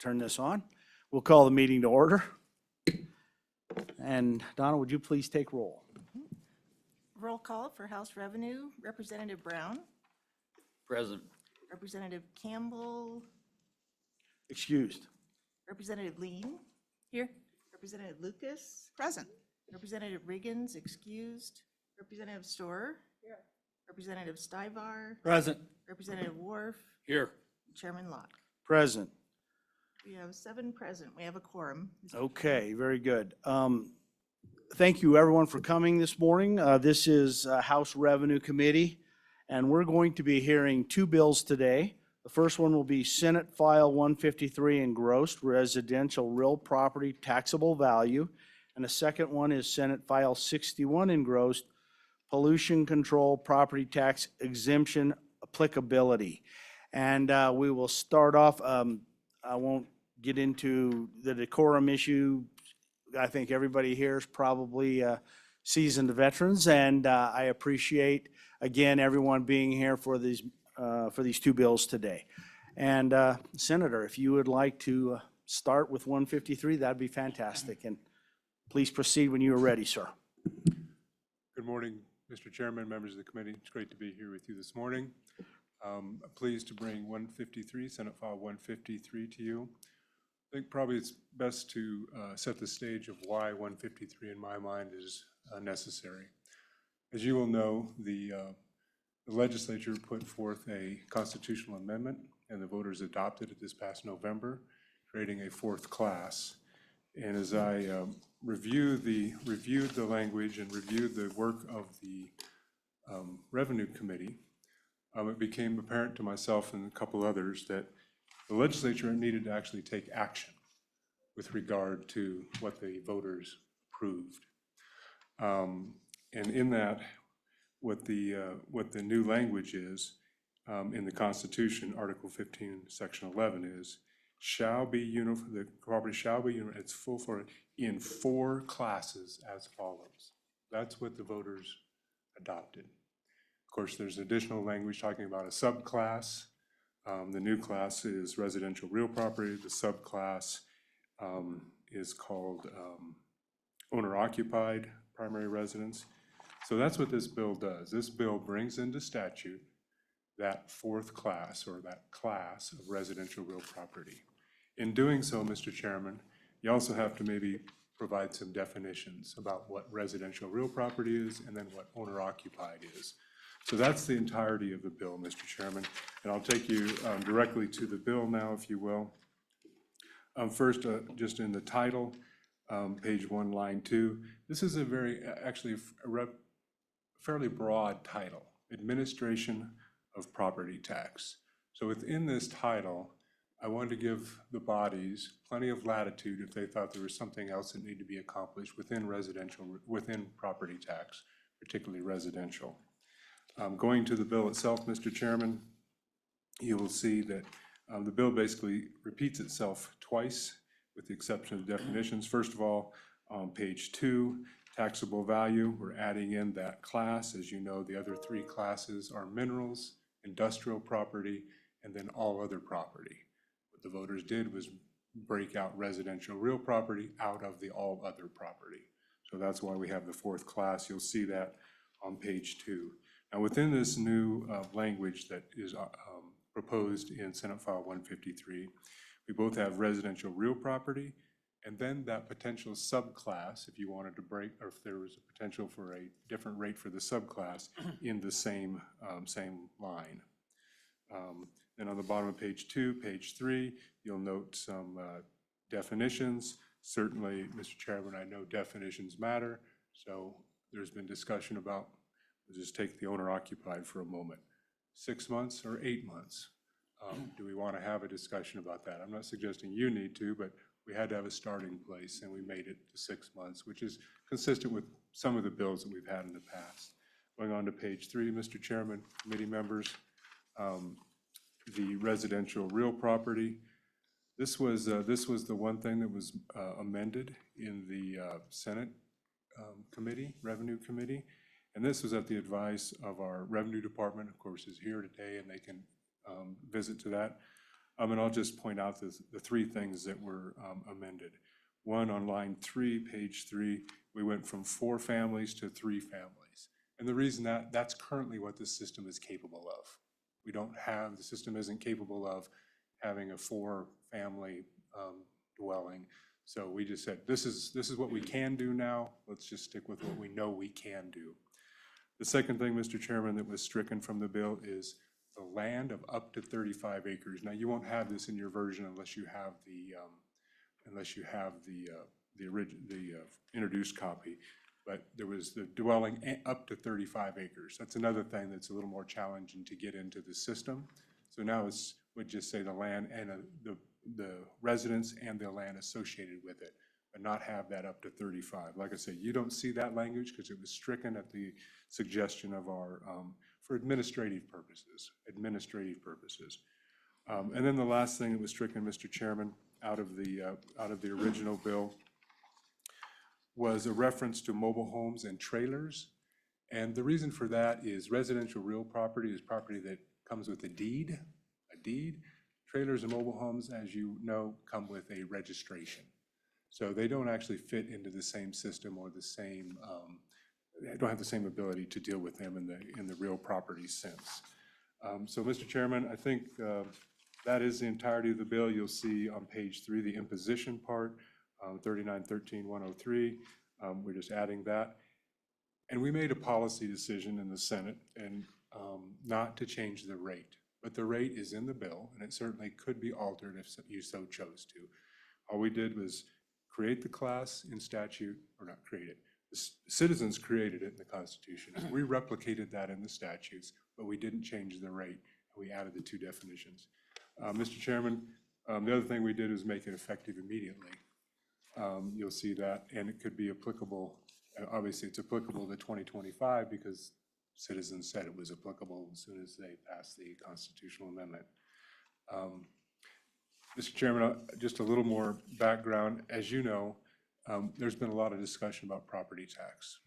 turn this on. We'll call the meeting to order. And Donna, would you please take roll? Roll call for House Revenue, Representative Brown, Present. Representative Campbell, Excused. Representative Lean, Here. Representative Lucas, Present. Representative Riggins, excused, Representative Storer. Here. Representative Stivar, Present. Representative Worf, Here. Chairman Locke. Present. We have 7 present. We have a quorum. Okay, very good. Thank you, everyone, for coming this morning. This is House Revenue Committee, and we're going to be hearing 2 bills today. The first one will be Senate File 153, engrossed residential real property taxable value, and the second one is Senate File 61, engrossed pollution control property tax exemption applicability. And we will start off, I won't get into the decorum issue. I think everybody here is probably seasoned veterans, and I appreciate, again, everyone being here for these 2 bills today. And Senator, if you would like to start with 153, that'd be fantastic. And please proceed when you are ready, sir. Good morning, Mr. Chairman, members of the committee. It's great to be here with you this morning. Pleased to bring 153, Senate File 153 to you. I think probably it's best to set the stage of why 153 in my mind is necessary. As you will know, the legislature put forth a constitutional amendment and the voters adopted it this past November, creating a 4th class. And as I reviewed the language and reviewed the work of the Revenue Committee, it became apparent to myself and a couple others that the legislature needed to actually take action with regard to what the voters approved. And in that, what the new language is in the Constitution, Article 15, Section 11 is, the property shall be, it's full for, in 4 classes as follows. That's what the voters adopted. Of course, there's additional language talking about a subclass. The new class is residential real property. The subclass is called owner-occupied primary residence. So that's what this bill does. This bill brings into statute that 4th class, or that class of residential real property. In doing so, Mr. Chairman, you also have to maybe provide some definitions about what residential real property is and then what owner-occupied is. So that's the entirety of the bill, Mr. Chairman. And I'll take you directly to the bill now, if you will. First, just in the title, page 1, line 2, this is a fairly broad title, Administration of Property Tax. So within this title, I wanted to give the bodies plenty of latitude if they thought there was something else that needed to be accomplished within property tax, particularly residential. Going to the bill itself, Mr. Chairman, you will see that the bill basically repeats itself twice with the exception of definitions. First of all, on page 2, taxable value, we're adding in that class. As you know, the other 3 classes are minerals, industrial property, and then all other property. What the voters did was break out residential real property out of the all other property. So that's why we have the 4th class. You'll see that on page 2. Now, within this new language that is proposed in Senate File 153, we both have residential real property and then that potential subclass, if you wanted to break, or if there was a potential for a different rate for the subclass in the same line. Then on the bottom of page 2, page 3, you'll note some definitions. Certainly, Mr. Chairman, I know definitions matter, so there's been discussion about, we'll just take the owner-occupied for a moment. 6 months or 8 months? Do we want to have a discussion about that? I'm not suggesting you need to, but we had to have a starting place, and we made it to 6 months, which is consistent with some of the bills that we've had in the past. Going on to page 3, Mr. Chairman, committee members, the residential real property. This was the one thing that was amended in the Senate committee, Revenue Committee, and this was at the advice of our Revenue Department. Of course, is here today, and they can visit to that. And I'll just point out the three things that were amended. One, on line 3, page 3, we went from 4 families to 3 families. And the reason that's currently what the system is capable of. The system isn't capable of having a 4-family dwelling. So we just said, this is what we can do now. Let's just stick with what we know we can do. The second thing, Mr. Chairman, that was stricken from the bill is the land of up to 35 acres. Now, you won't have this in your version unless you have the introduced copy. But there was the dwelling up to 35 acres. That's another thing that's a little more challenging to get into the system. So now would just say the land and the residence and the land associated with it, but not have that up to 35. Like I say, you don't see that language because it was stricken at the suggestion of our, for administrative purposes. And then the last thing that was stricken, Mr. Chairman, out of the original bill was a reference to mobile homes and trailers. And the reason for that is residential real property is property that comes with a deed. Trailers and mobile homes, as you know, come with a registration. So they don't actually fit into the same system or the same, they don't have the same ability to deal with them in the real property sense. So, Mr. Chairman, I think that is the entirety of the bill. You'll see on page 3, the imposition part, 3913-103. We're just adding that. And we made a policy decision in the Senate and not to change the rate. But the rate is in the bill, and it certainly could be altered if you so chose to. All we did was create the class in statute, or not create it. The citizens created it in the Constitution. We replicated that in the statutes, but we didn't change the rate. We added the 2 definitions. Mr. Chairman, the other thing we did is make it effective immediately. You'll see that, and it could be applicable. Obviously, it's applicable to 2025 because citizens said it was applicable as soon as they passed the constitutional amendment. Mr. Chairman, just a little more background. As you know, there's been a lot of discussion about property tax.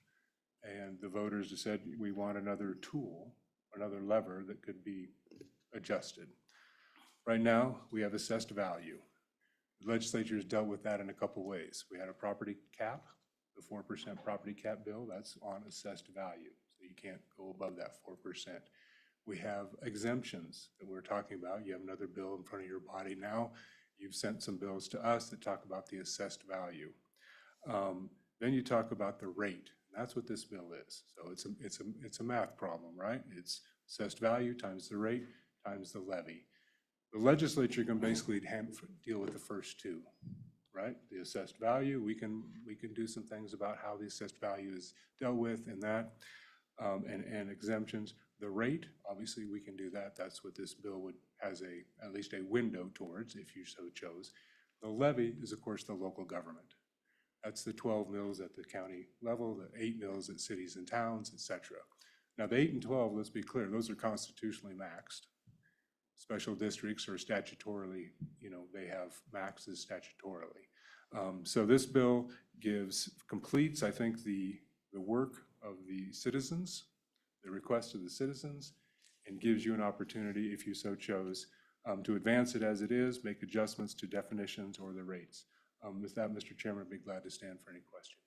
And the voters have said we want another tool, another lever that could be adjusted. Right now, we have assessed value. The legislature has dealt with that in a couple ways. We had a property cap, the 4% property cap bill, that's on assessed value. So you can't go above that 4%. We have exemptions that we're talking about. You have another bill in front of your body now. You've sent some bills to us that talk about the assessed value. Then you talk about the rate. That's what this bill is. So it's a math problem, right? It's assessed value times the rate times the levy. The legislature can basically deal with the first 2, right? The assessed value, we can do some things about how the assessed value is dealt with in that, and exemptions. The rate, obviously, we can do that. That's what this bill has at least a window towards, if you so chose. The levy is, of course, the local government. That's the 12 mills at the county level, the 8 mills at cities and towns, et cetera. Now, the 8 and 12, let's be clear, those are constitutionally maxed. Special districts are statutorily, they have maxes statutorily. So this bill completes, I think, the work of the citizens, the request of the citizens, and gives you an opportunity, if you so chose, to advance it as it is, make adjustments to definitions or the rates. With that, Mr. Chairman, I'd be glad to stand for any questions.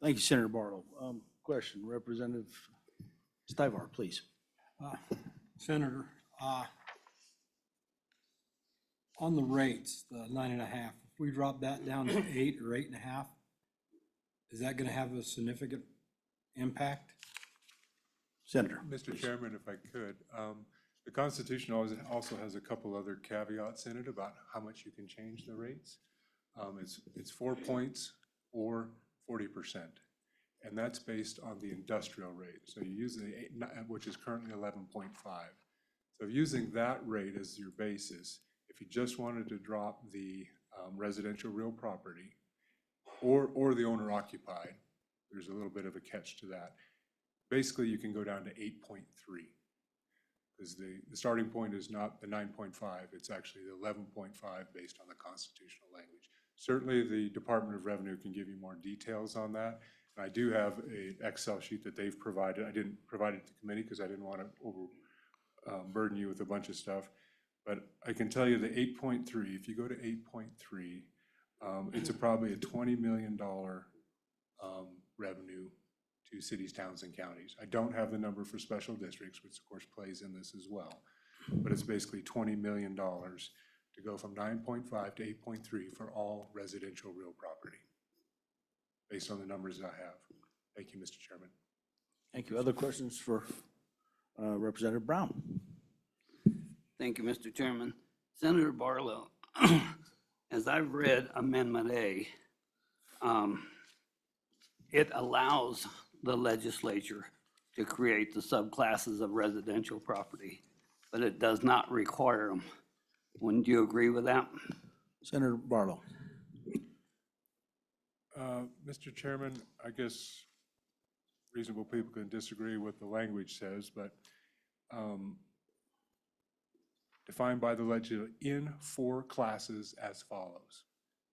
Thank you, Senator Barlow. Question, Representative Stivar, please. Senator, on the rates, the 9.5, if we drop that down to 8 or 8.5, is that going to have a significant impact? Senator. Mr. Chairman, if I could, the Constitution also has a couple other caveats in it about how much you can change the rates. It's 4 points or 40%, and that's based on the industrial rate. So you use the 8, which is currently 11.5. So using that rate as your basis, if you just wanted to drop the residential real property or the owner occupied, there's a little bit of a catch to that. Basically, you can go down to 8.3 because the starting point is not the 9.5, it's actually the 11.5 based on the constitutional language. Certainly, the Department of Revenue can give you more details on that. And I do have an Excel sheet that they've provided. I didn't provide it to the committee because I didn't want to burden you with a bunch of stuff. But I can tell you the 8.3, if you go to 8.3, it's probably a $20 million revenue to cities, towns, and counties. I don't have the number for special districts, which of course plays in this as well. But it's basically $20 million to go from 9.5 to 8.3 for all residential real property, based on the numbers I have. Thank you, Mr. Chairman. Thank you. Other questions for Representative Brown? Thank you, Mr. Chairman. Senator Barlow, as I've read Amendment A, it allows the legislature to create the subclasses of residential property, but it does not require them. Wouldn't you agree with that? Senator Barlow. Mr. Chairman, I guess reasonable people can disagree with the language says, but defined by the legislature in 4 classes as follows.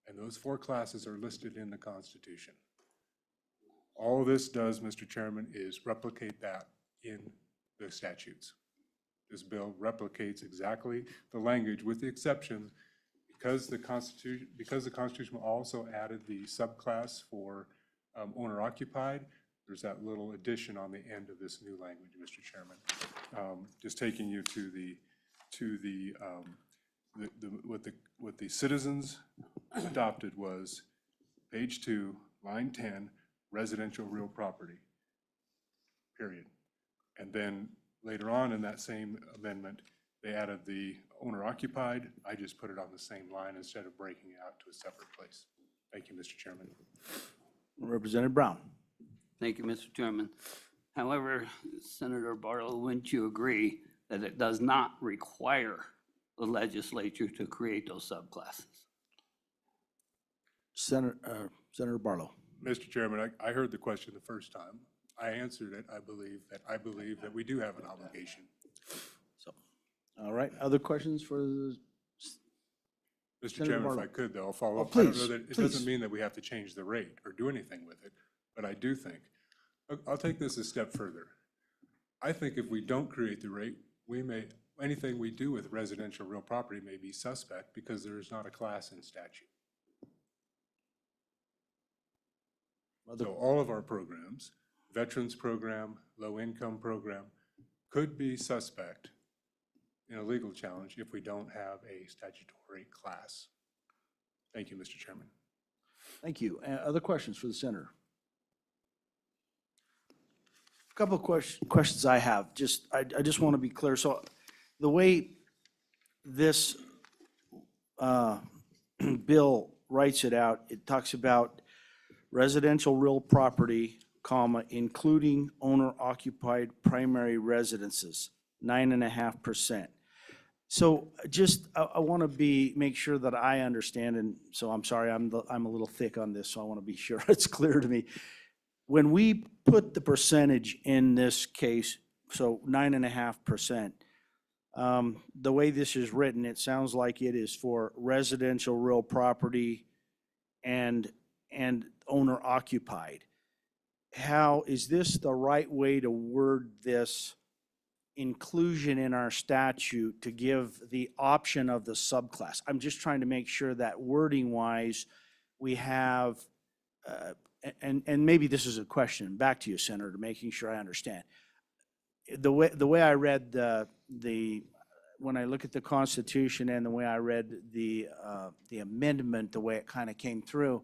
And those 4 classes are listed in the Constitution. All this does, Mr. Chairman, is replicate that in the statutes. This bill replicates exactly the language, with the exception, because the Constitution also added the subclass for owner-occupied. There's that little addition on the end of this new language, Mr. Chairman. Just taking you to what the citizens adopted was page 2, line 10, residential real property, period. And then later on in that same amendment, they added the owner-occupied. I just put it on the same line instead of breaking it out to a separate place. Thank you, Mr. Chairman. Representative Brown. Thank you, Mr. Chairman. However, Senator Barlow, wouldn't you agree that it does not require the legislature to create those subclasses? Senator Barlow. Mr. Chairman, I heard the question the first time. I answered it. I believe that we do have an obligation. So, all right. Other questions for the Mr. Senator Chairman, Barlow. if I could, though, I'll follow Oh, up. I don't please, know that, it please. doesn't mean that we have to change the rate or do anything with it, but I do think, I'll take this a step further. I think if we don't create the rate, anything we do with residential real property may be suspect because there is not a class in statute. So all of our programs, veterans program, low-income program, could be suspect in a legal challenge if we don't have a statutory class. Thank you, Mr. Chairman. Thank you. Other questions for the senator? A couple of questions I have. I just want to be clear. So the way this bill writes it out, it talks about residential real property, comma, including owner-occupied primary residences, 9.5%. So just, I want to make sure that I understand, and so I'm sorry, I'm a little thick on this, so I want to be sure it's clear to me. When we put the percentage in this case, so 9.5%, the way this is written, it sounds like it is for residential real property and owner-occupied. How is this the right way to word this inclusion in our statute to give the option of the subclass? I'm just trying to make sure that wording-wise, we have, and maybe this is a question back to you, Senator, making sure I understand. The way I read when I look at the Constitution and the way I read the amendment, the way it kind of came through,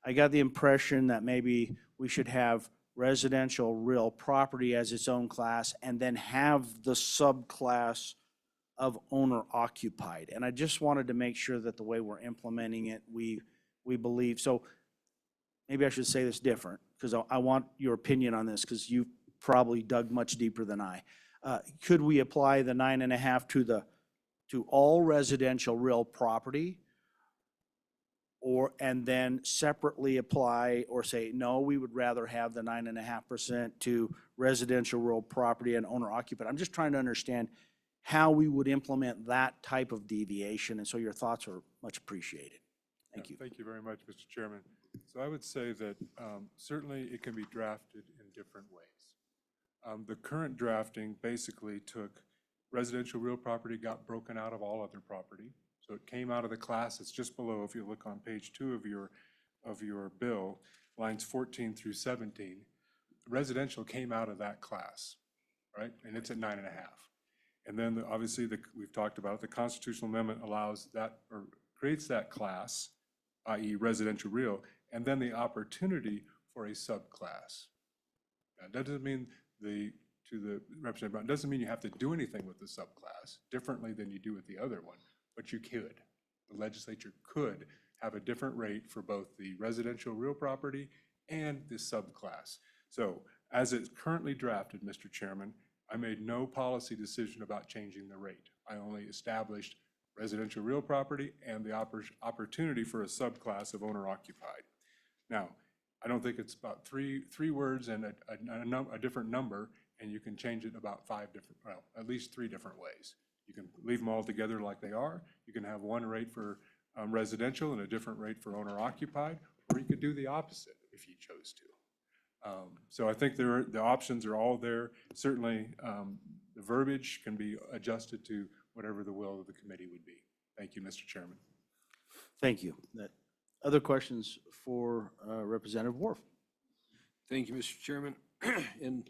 I got the impression that maybe we should have residential real property as its own class and then have the subclass of owner occupied. And I just wanted to make sure that the way we're implementing it, we believe. So maybe I should say this different because I want your opinion on this because you've probably dug much deeper than I. Could we apply the 9.5 to all residential real property? And then separately apply or say, no, we would rather have the 9.5% to residential real property and owner occupied. I'm just trying to understand how we would implement that type of deviation. And so your thoughts are much appreciated. Thank you. Thank you very much, Mr. Chairman. So I would say that certainly it can be drafted in different ways. The current drafting basically took residential real property got broken out of all other property. So it came out of the class, it's just below, if you look on page 2 of your bill, lines 14 through 17. Residential came out of that class, right? And it's at 9.5. And then obviously we've talked about it, the constitutional amendment allows that, or creates that class, i.e. residential real, and then the opportunity for a subclass. Now, that doesn't mean to the representative Brown, doesn't mean you have to do anything with the subclass differently than you do with the other one, but you could. The legislature could have a different rate for both the residential real property and the subclass. So as it's currently drafted, Mr. Chairman, I made no policy decision about changing the rate. I only established residential real property and the opportunity for a subclass of owner occupied. Now, I don't think it's about three words and a different number, and you can change it about 5 different, well, at least 3 different ways. You can leave them all together like they are. You can have one rate for residential and a different rate for owner occupied, or you could do the opposite if you chose to. So I think the options are all there. Certainly, the verbiage can be adjusted to whatever the will of the committee would be. Thank you, Mr. Chairman. Thank you. Other questions for Representative Worf? Thank you, Mr. Chairman. And,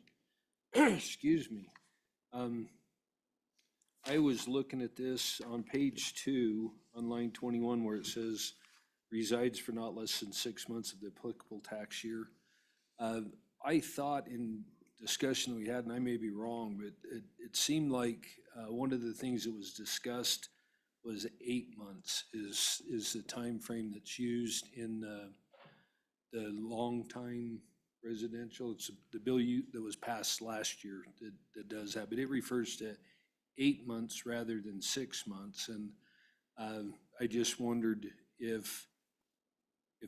excuse me, I was looking at this on page 2, on line 21, where it says resides for not less than 6 months of the applicable tax year. I thought in discussion we had, and I may be wrong, but it seemed like one of the things that was discussed was 8 months is the time frame that's used in the long time residential. It's the bill that was passed last year that does that, but it refers to 8 months rather than 6 months. And I just wondered if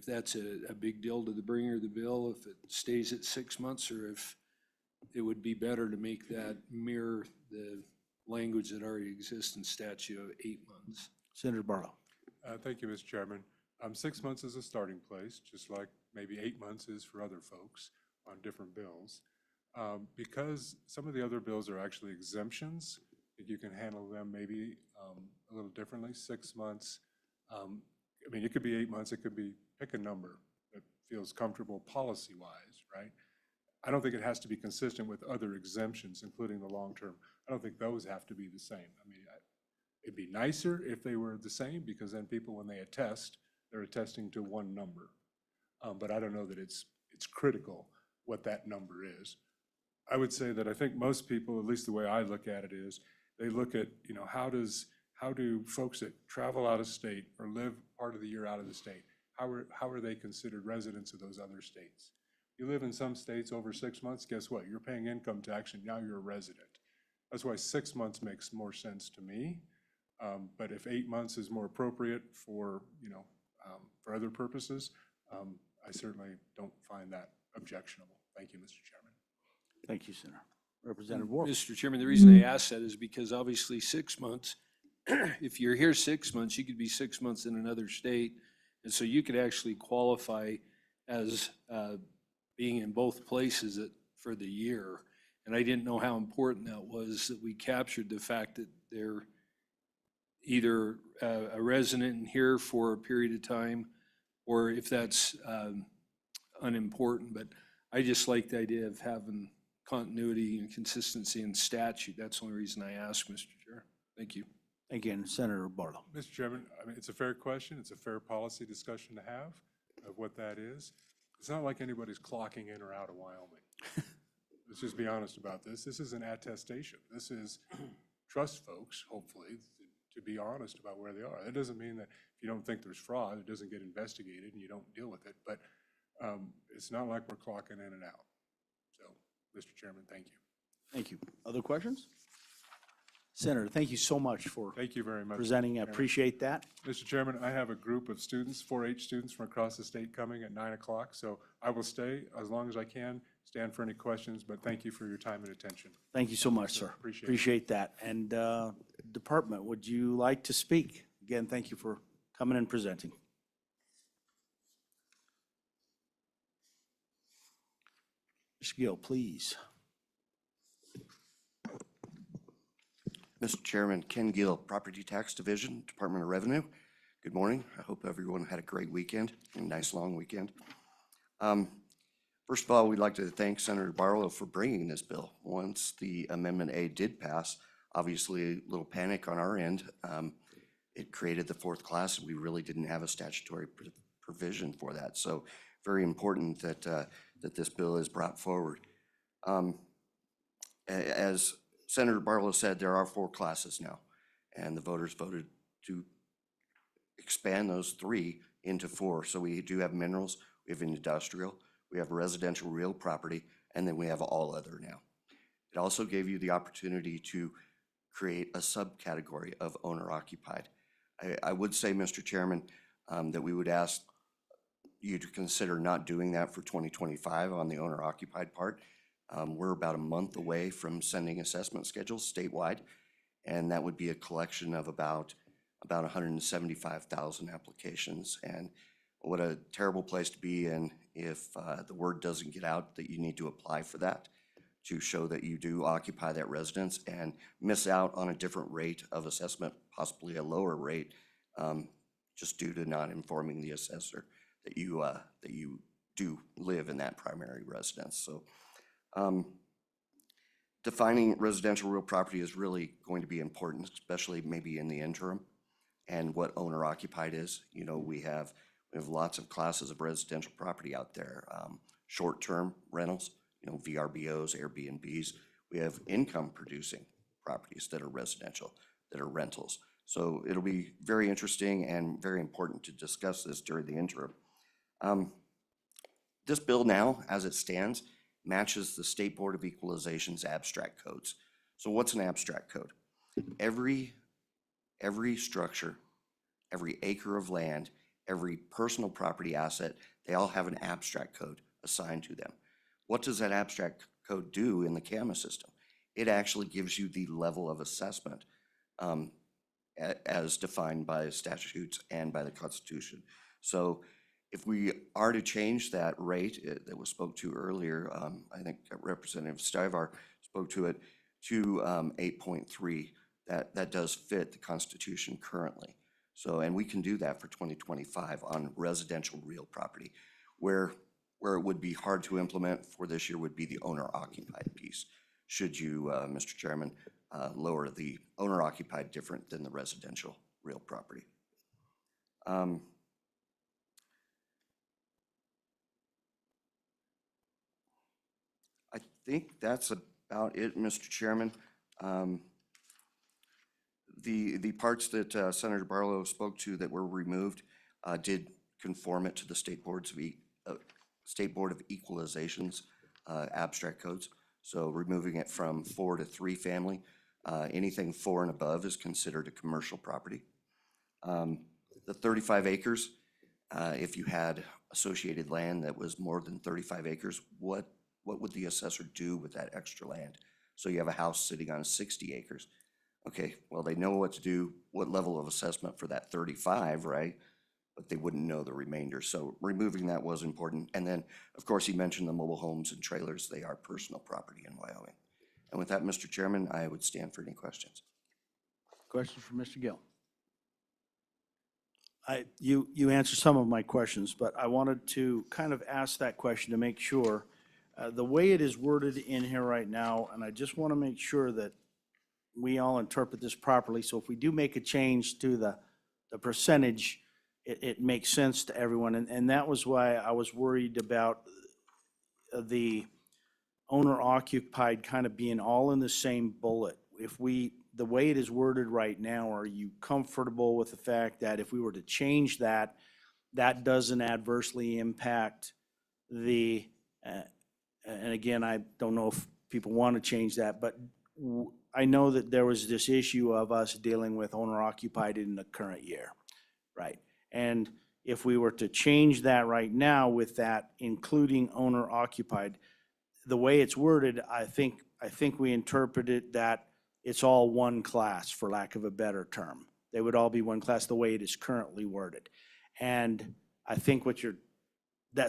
that's a big deal to the bringer of the bill, if it stays at 6 months, or if it would be better to make that mirror the language that already exists in statute of 8 months. Senator Barlow. Thank you, Mr. Chairman. 6 months is a starting place, just like maybe 8 months is for other folks on different bills. Because some of the other bills are actually exemptions, I think you can handle them maybe a little differently. 6 months, I mean, it could be 8 months, it could be, pick a number that feels comfortable policy-wise, right? I don't think it has to be consistent with other exemptions, including the long-term. I don't think those have to be the same. I mean, it'd be nicer if they were the same, because then people, when they attest, they're attesting to one number. But I don't know that it's critical what that number is. I would say that I think most people, at least the way I look at it is, they look at, you know, how do folks that travel out of state or live part of the year out of the state, how are they considered residents of those other states? You live in some states over 6 months, guess what? You're paying income tax and now you're a resident. That's why 6 months makes more sense to me. But if 8 months is more appropriate for, you know, for other purposes, I certainly don't find that objectionable. Thank you, Mr. Chairman. Thank you, Senator. Representative Worf. Mr. Chairman, the reason I asked that is because obviously 6 months, if you're here 6 months, you could be 6 months in another state. And so you could actually qualify as being in both places for the year. And I didn't know how important that was, that we captured the fact that they're either a resident here for a period of time, or if that's unimportant. But I just like the idea of having continuity and consistency in statute. That's the only reason I asked, Mr. Chair. Thank you. Again, Senator Barlow. Mr. Chairman, I mean, it's a fair question. It's a fair policy discussion to have of what that is. It's not like anybody's clocking in or out of Wyoming. Let's just be honest about this. This is an attestation. This is trust folks, hopefully, to be honest about where they are. That doesn't mean that if you don't think there's fraud, it doesn't get investigated and you don't deal with it. But it's not like we're clocking in and out. So, Mr. Chairman, thank you. Thank you. Other questions? Senator, thank you so much for Thank you very much. presenting. I Chairman. appreciate that. Mr. Chairman, I have a group of students, 4-H students from across the state coming at 9 o'clock. So I will stay as long as I can, stand for any questions, but thank you for your time and attention. Thank you so much, sir. Appreciate it. that. And Department, would you like to speak? Again, thank you for coming and presenting. Ms. Gill, please. Mr. Chairman, Ken Gill, Property Tax Division, Department of Revenue. Good morning. I hope everyone had a great weekend, a nice long weekend. First of all, we'd like to thank Senator Barlow for bringing this bill. Once the Amendment A did pass, obviously a little panic on our end. It created the fourth class, and we really didn't have a statutory provision for that. So very important that, that this bill is brought forward. As Senator Barlow said, there are 4 classes now, and the voters voted to expand those 3 into 4. So we do have minerals, we have industrial, we have residential real property, and then we have all other now. It also gave you the opportunity to create a subcategory of owner occupied. I would say, Mr. Chairman, that we would ask you to consider not doing that for 2025 on the owner occupied part. We're about a month away from sending assessment schedules statewide, and that would be a collection of about 175,000 applications. And what a terrible place to be in if the word doesn't get out that you need to apply for that to show that you do occupy that residence and miss out on a different rate of assessment, possibly a lower rate, just due to not informing the assessor that you do live in that primary residence. So defining residential real property is really going to be important, especially maybe in the interim, and what owner occupied is. You know, we have lots of classes of residential property out there. Short-term rentals, you know, VRBOs, Airbnbs. We have income producing properties that are residential, that are rentals. So it'll be very interesting and very important to discuss this during the interim. This bill now, as it stands, matches the State Board of Equalization's abstract codes. So what's an abstract code? Every structure, every acre of land, every personal property asset, they all have an abstract code assigned to them. What does that abstract code do in the CAMA system? It actually gives you the level of assessment as defined by statutes and by the Constitution. So if we are to change that rate that was spoke to earlier, I think Representative Stivar spoke to it, to 8.3, that does fit the Constitution currently. So, and we can do that for 2025 on residential real property. Where it would be hard to implement for this year would be the owner occupied piece. Should you, Mr. Chairman, lower the owner occupied different than the residential real property. I think that's about it, Mr. Chairman. The parts that Senator Barlow spoke to that were removed did conform it to the State Board of Equalization's abstract codes. So removing it from 4 to 3 family, anything 4 and above is considered a commercial property. The 35 acres, if you had associated land that was more than 35 acres, what would the assessor do with that extra land? So you have a house sitting on 60 acres. Okay, well, they know what to do, what level of assessment for that 35, right? But they wouldn't know the remainder. So removing that was important. And then, of course, he mentioned the mobile homes and trailers. They are personal property in Wyoming. And with that, Mr. Chairman, I would stand for any questions. Questions for Mr. Gill? You answered some of my questions, but I wanted to kind of ask that question to make sure. The way it is worded in here right now, and I just want to make sure that we all interpret this properly. So if we do make a change to the percentage, it makes sense to everyone. And that was why I was worried about the owner occupied kind of being all in the same bullet. The way it is worded right now, are you comfortable with the fact that if we were to change that, that doesn't adversely impact the, and again, I don't know if people want to change that, but I know that there was this issue of us dealing with owner occupied in the current year, right? And if we were to change that right now with that, including owner occupied, the way it's worded, I think we interpreted that it's all one class, for lack of a better term. They would all be one class the way it is currently worded. And I think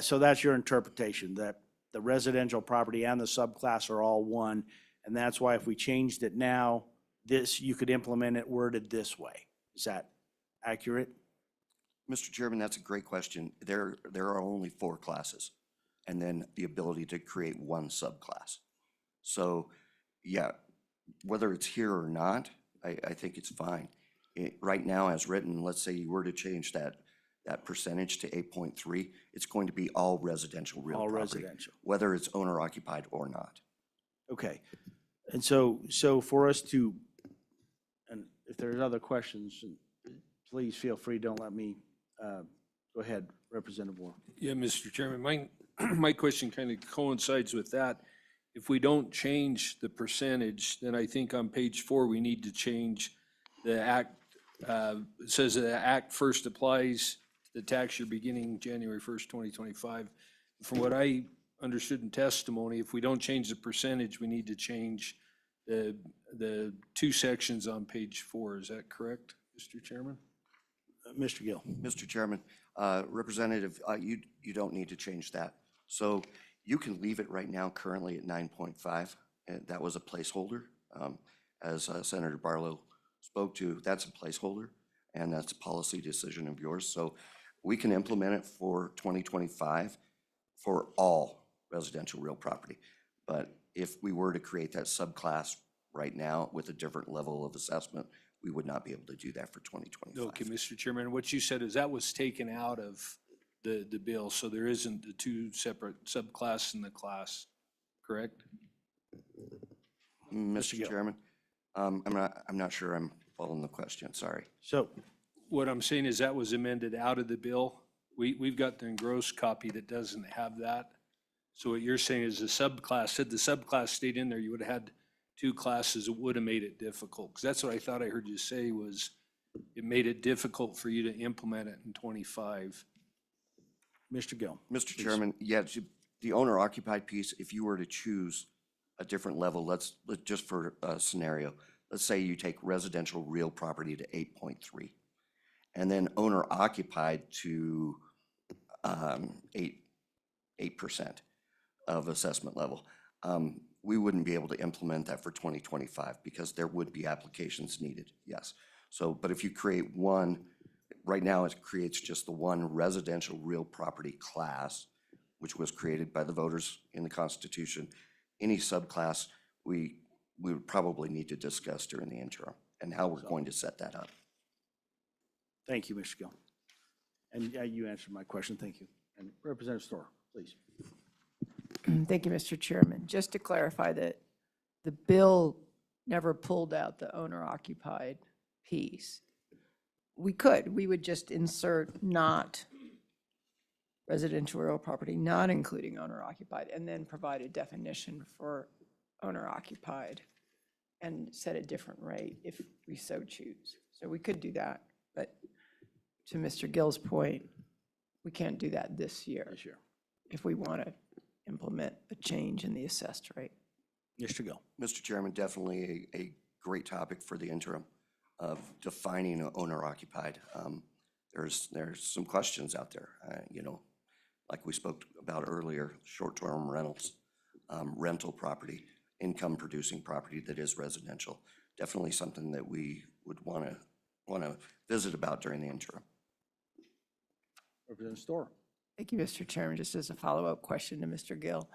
so that's your interpretation, that the residential property and the subclass are all one. And that's why if we changed it now, this, you could implement it worded this way. Is that accurate? Mr. Chairman, that's a great question. There are only 4 classes, and then the ability to create one subclass. So, yeah, whether it's here or not, I think it's fine. Right now, as written, let's say you were to change that percentage to 8.3, it's going to be all residential real All property, residential. whether it's owner occupied or not. Okay. And so for us to, and if there's other questions, please feel free, don't let me, go ahead, Representative Moore. Yeah, Mr. Chairman, my question kind of coincides with that. If we don't change the percentage, then I think on page 4, we need to change the act. It says the act first applies to the tax year beginning January 1st, 2025. From what I understood in testimony, if we don't change the percentage, we need to change the 2 sections on page 4. Is that correct, Mr. Chairman? Mr. Gill. Mr. Chairman, Representative, you don't need to change that. So you can leave it right now currently at 9.5, and that was a placeholder. As Senator Barlow spoke to, that's a placeholder, and that's a policy decision of yours. So we can implement it for 2025 for all residential real property. But if we were to create that subclass right now with a different level of assessment, we would not be able to do that for 2025. Okay, Mr. Chairman, what you said is that was taken out of the bill, so there isn't the 2 separate subclass in the class, correct? Mr. Gill. Chairman, I'm not sure I'm following the question, sorry. So, What I'm saying is that was amended out of the bill. We've got the engrossed copy that doesn't have that. So what you're saying is the subclass, had the subclass stayed in there, you would have had 2 classes, it would have made it difficult. Because that's what I thought I heard you say was it made it difficult for you to implement it in 25. Mr. Gill. Mr. Chairman, yeah, the owner occupied piece, if you were to choose a different level, let's just for a scenario, let's say you take residential real property to 8.3, and then owner occupied to 8% of assessment level. We wouldn't be able to implement that for 2025 because there would be applications needed, yes. So, but if you create one, right now it creates just the one residential real property class, which was created by the voters in the Constitution. Any subclass, we would probably need to discuss during the interim and how we're going to set that up. Thank you, Mr. Gill. And you answered my question, thank you. And Representative Storer, please. Thank you, Mr. Chairman. Just to clarify that the bill never pulled out the owner-occupied piece. We would just insert not residential real property, not including owner-occupied, and then provide a definition for owner-occupied and set a different rate if we so choose. So we could do that, but to Mr. Gill's point, we can't do that this year This year. if we want to implement a change in the assessed rate. Mr. Gill. Mr. Chairman, definitely a great topic for the interim of defining owner occupied. There's some questions out there, like we spoke about earlier, short-term rentals, rental property, income producing property that is residential. Definitely something that we would want to visit about during the interim. Representative Storer. Thank you, Mr. Chairman. Just as a follow-up question to Mr. Gill,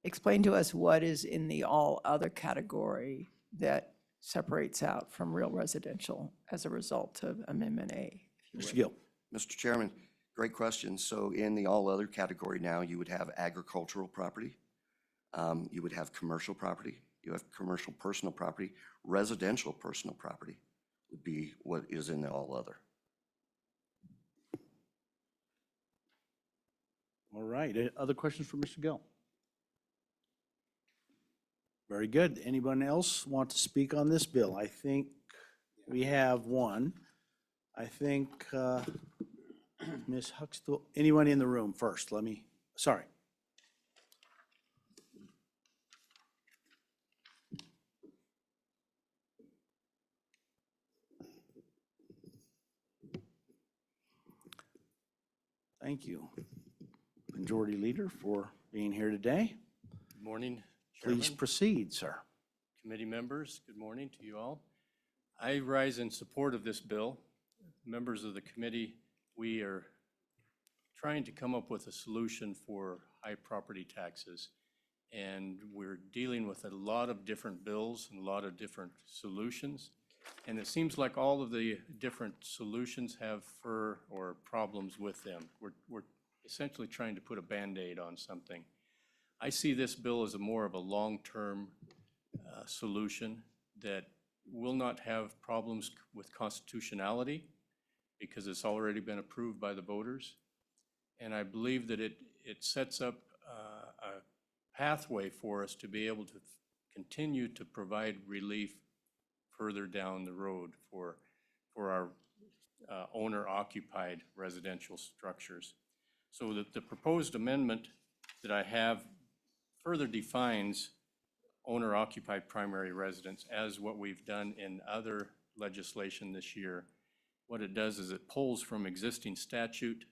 explain to us what is in the all other category that separates out from real residential as a result of Amendment A. if you Mr. would. Gill. Mr. Chairman, great question. So in the all other category now, you would have agricultural property, you would have commercial property, you have commercial personal property, residential personal property would be what is in the all other. All right, other questions for Mr. Gill? Very good. Anyone else want to speak on this bill? I think we have one. I think Ms. Huxtable, anyone in the room first? Sorry. Thank you, Majority Leader, for being here today. Good morning, Please Chairman, proceed, sir. committee members, good morning to you all. I rise in support of this bill. Members of the committee, we are trying to come up with a solution for high property taxes. And we're dealing with a lot of different bills and a lot of different solutions. And it seems like all of the different solutions have fur or problems with them. We're essentially trying to put a Band-Aid on something. I see this bill as more of a long-term solution that will not have problems with constitutionality because it's already been approved by the voters. And I believe that it sets up a pathway for us to be able to continue to provide relief further down the road for our owner-occupied residential structures. So that the proposed amendment that I have further defines owner-occupied primary residence as what we've done in other legislation this year. What it does is it pulls from existing statute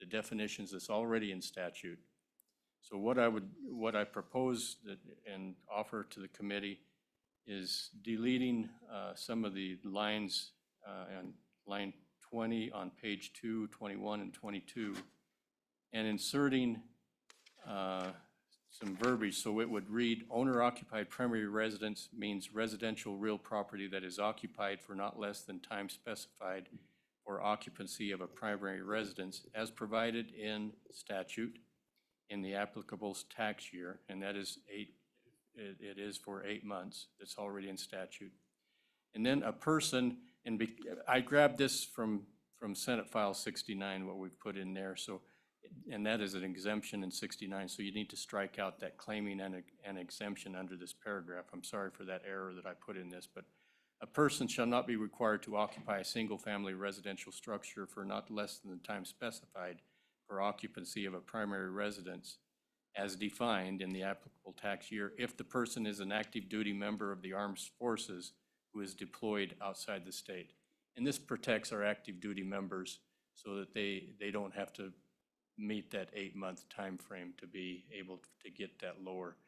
the definitions that's already in statute. So what I propose and offer to the committee is deleting some of the lines on line 20 on page 2, 21, and 22, and inserting some verbiage. So it would read, owner-occupied primary residence means residential real property that is occupied for not less than time specified for occupancy of a primary residence as provided in statute in the applicable tax year, and that is it is for 8 months. It's already in statute. And then a person, I grabbed this from Senate File 69, what we've put in there. So, and that is an exemption in 69. So you need to strike out that claiming an exemption under this paragraph. I'm sorry for that error that I put in this, but a person shall not be required to occupy a single-family residential structure for not less than the time specified for occupancy of a primary residence as defined in the applicable tax year if the person is an active duty member of the armed forces who is deployed outside the state. And this protects our active duty members so that they don't have to meet that 8-month time frame to be able to get that lower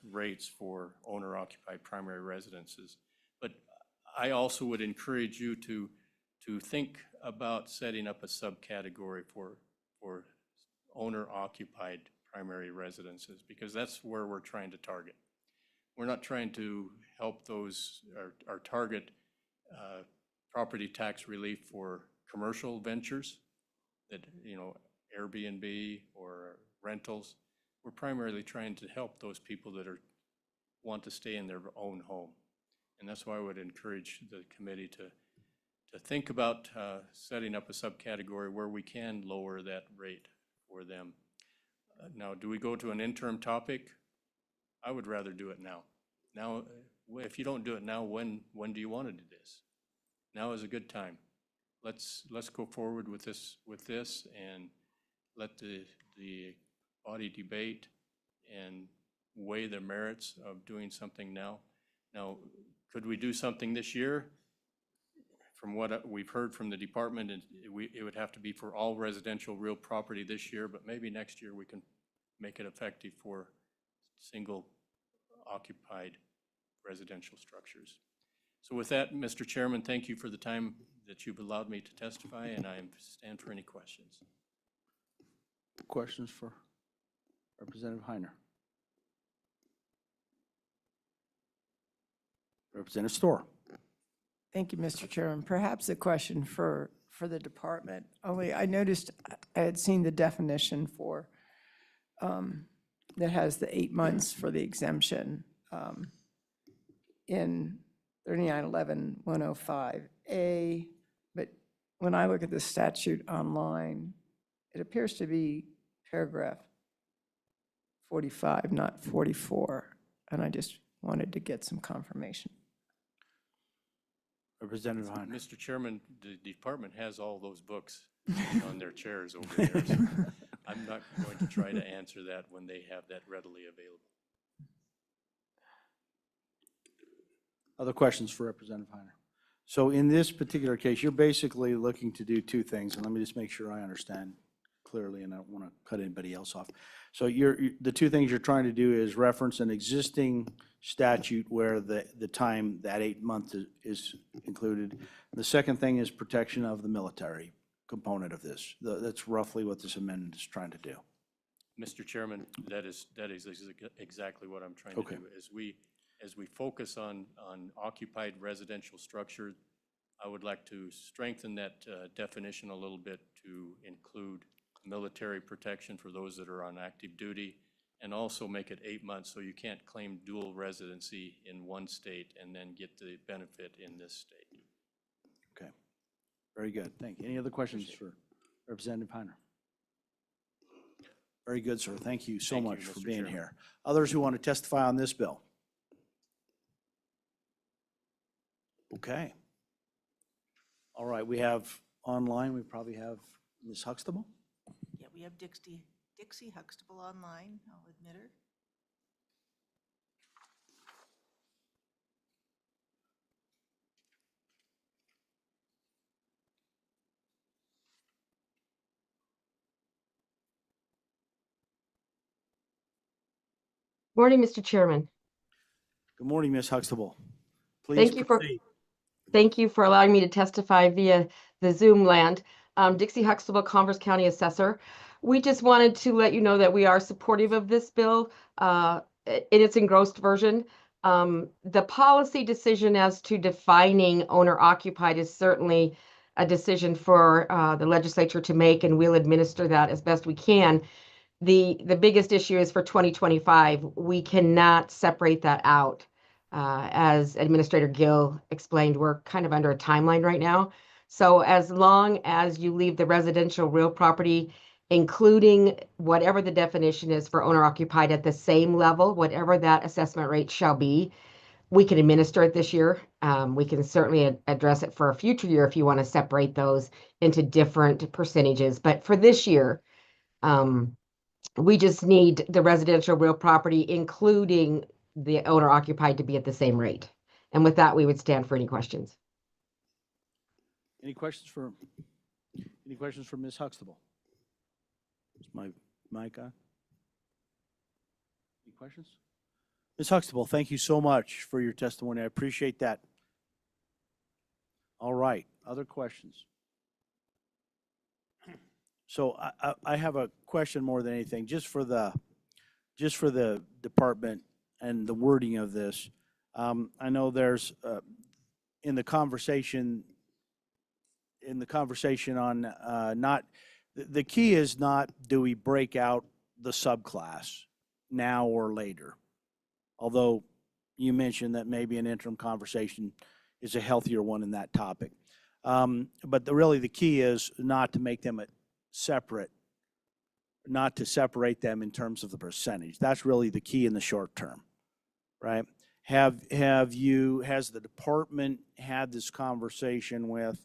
rates for owner-occupied primary residences. But I also would encourage you to think about setting up a subcategory for owner-occupied primary residences, because that's where we're trying to target. We're not trying to help those or target property tax relief for commercial ventures that, you know, Airbnb or rentals. We're primarily trying to help those people that want to stay in their own home. And that's why I would encourage the committee to think about setting up a subcategory where we can lower that rate for them. Now, do we go to an interim topic? I would rather do it now. Now, if you don't do it now, when do you want to do this? Now is a good time. Let's go forward with this and let the body debate and weigh the merits of doing something now. Now, could we do something this year? From what we've heard from the department, it would have to be for all residential real property this year, but maybe next year we can make it effective for single occupied residential structures. So with that, Mr. Chairman, thank you for the time that you've allowed me to testify, and I stand for any questions. Questions for Representative Heiner? Representative Storr. Thank you, Mr. Chairman. Perhaps a question for the department. Only I noticed I had seen the definition for, that has the 8 months for the exemption in 3911-105A, but when I look at the statute online, it appears to be paragraph 45, not 44, and I just wanted to get some confirmation. Representative Heiner. Mr. Chairman, the department has all those books on their chairs over there. So I'm not going to try to answer that when they have that readily available. Other questions for Representative Heiner? So in this particular case, you're basically looking to do two things, and let me just make sure I understand clearly, and I don't want to cut anybody else off. So the two things you're trying to do is reference an existing statute where the time, that 8 months is included. The second thing is protection of the military component of this. That's roughly what this amendment is trying to do. Mr. Chairman, that is exactly what I'm trying to Okay. do. As we focus on occupied residential structure, I would like to strengthen that definition a little bit to include military protection for those that are on active duty, and also make it 8 months so you can't claim dual residency in one state and then get the benefit in this state. Okay. Very good. Thank you. Any other questions for Representative Heiner? Very good, sir. Thank you so Thank you, much for Mr. being Chairman. here. Others who want to testify on this bill? Okay. All right, we have online, we probably have Ms. Huxtable? Yeah, we have Dixie Huxtable online. I'll admit her. Morning, Mr. Chairman. Good morning, Ms. Huxtable. Please Thank you for, proceed. thank you for allowing me to testify via the Zoom land. Dixie Huxtable, Converse County Assessor. We just wanted to let you know that we are supportive of this bill in its engrossed version. The policy decision as to defining owner occupied is certainly a decision for the legislature to make, and we'll administer that as best we can. The biggest issue is for 2025. We cannot separate that out. As Administrator Gill explained, we're kind of under a timeline right now. So as long as you leave the residential real property, including whatever the definition is for owner occupied at the same level, whatever that assessment rate shall be, we can administer it this year. We can certainly address it for a future year if you want to separate those into different percentages. But for this year, we just need the residential real property, including the owner occupied, to be at the same rate. And with that, we would stand for any questions. Any questions for Ms. Huxtable? Is my mic on? Any questions? Ms. Huxtable, thank you so much for your testimony. I appreciate that. All right, other questions? So I have a question more than anything, just for the department and the wording of this. I know there's in the conversation on not, the key is not, do we break out the subclass now or later? Although you mentioned that maybe an interim conversation is a healthier one in that topic. But really the key is not to make them separate, not to separate them in terms of the percentage. That's really the key in the short term, right? Has the department had this conversation with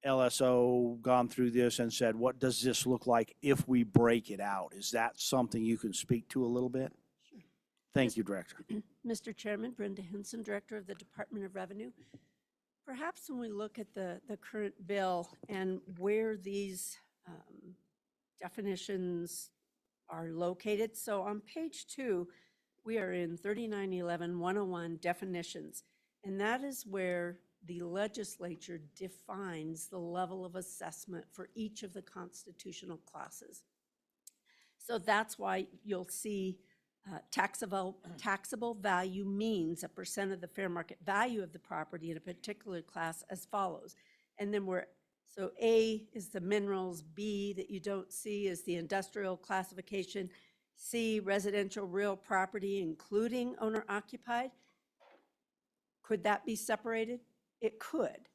LSO, gone through this and said, what does this look like if we break it out? Is that something you can speak to a little bit? Sure. Thank you, Director. Mr. Chairman, Brenda Hinson, Director of the Department of Revenue. Perhaps when we look at the current bill and where these definitions are located, so on page 2, we are in 3911-101 definitions, and that is where the legislature defines the level of assessment for each of the constitutional classes. So that's why you'll see taxable value means a percent of the fair market value of the property in a particular class as follows. And then so A is the minerals, B that you don't see is the industrial classification, C, residential real property, including owner occupied. Could that be separated? It could,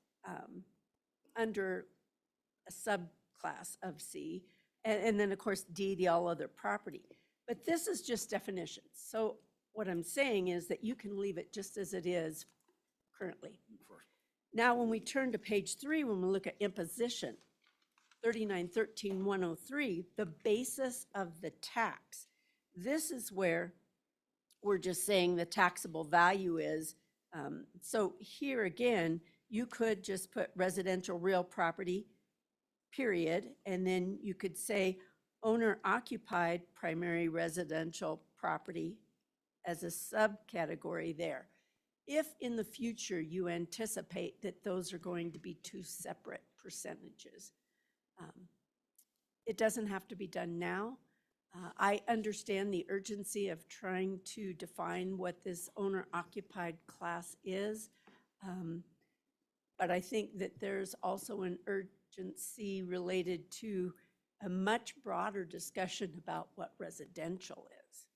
under a subclass of C. And then of course D, the all other property. But this is just definitions. So what I'm saying is that you can leave it just as it is currently. Now, when we turn to page 3, when we look at imposition, 3913-103, the basis of the tax, this is where we're just saying the taxable value is. So here again, you could just put residential real property, period, and then you could say owner occupied primary residential property, as a subcategory there. If in the future you anticipate that those are going to be two separate percentages, it doesn't have to be done now. I understand the urgency of trying to define what this owner-occupied class is. But I think that there's also an urgency related to a much broader discussion about what residential is.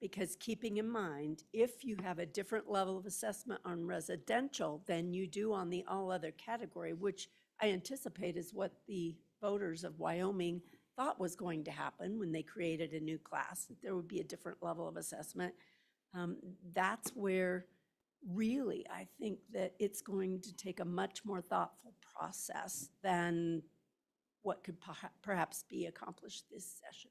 Because keeping in mind, if you have a different level of assessment on residential than you do on the all other category, which I anticipate is what the voters of Wyoming thought was going to happen when they created a new class, that there would be a different level of assessment. That's where really I think that it's going to take a much more thoughtful process than what could perhaps be accomplished this session.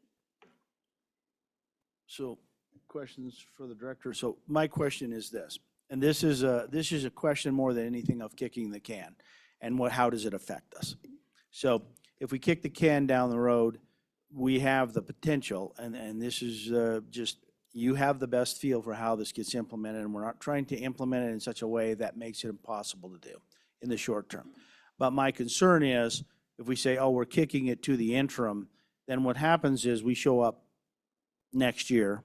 So, questions for the director? So my question is this, and this is a question more than anything of kicking the can, and how does it affect us? So if we kick the can down the road, we have the potential, and this is just, you have the best feel for how this gets implemented, and we're not trying to implement it in such a way that makes it impossible to do in the short term. But my concern is, if we say, oh, we're kicking it to the interim, then what happens is we show up next year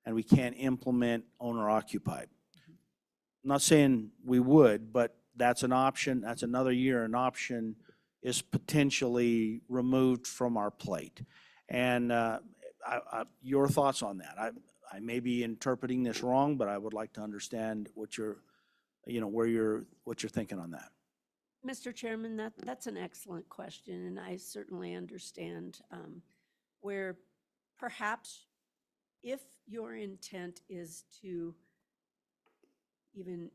and we can't implement owner-occupied. I'm not saying we would, but that's an option. That's another year. An option is potentially removed from our plate. And your thoughts on that? I may be interpreting this wrong, but I would like to understand what you're thinking on that. Mr. Chairman, that's an excellent question, and I certainly understand where perhaps if your intent is to even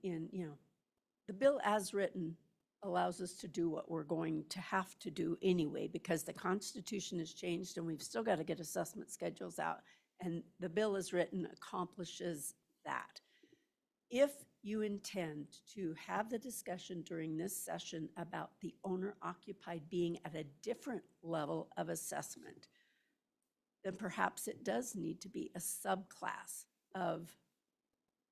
the bill as written allows us to do what we're going to have to do anyway, because the Constitution has changed and we've still got to get assessment schedules out, and the bill as written accomplishes that. If you intend to have the discussion during this session about the owner-occupied being at a different level of assessment, then perhaps it does need to be a subclass of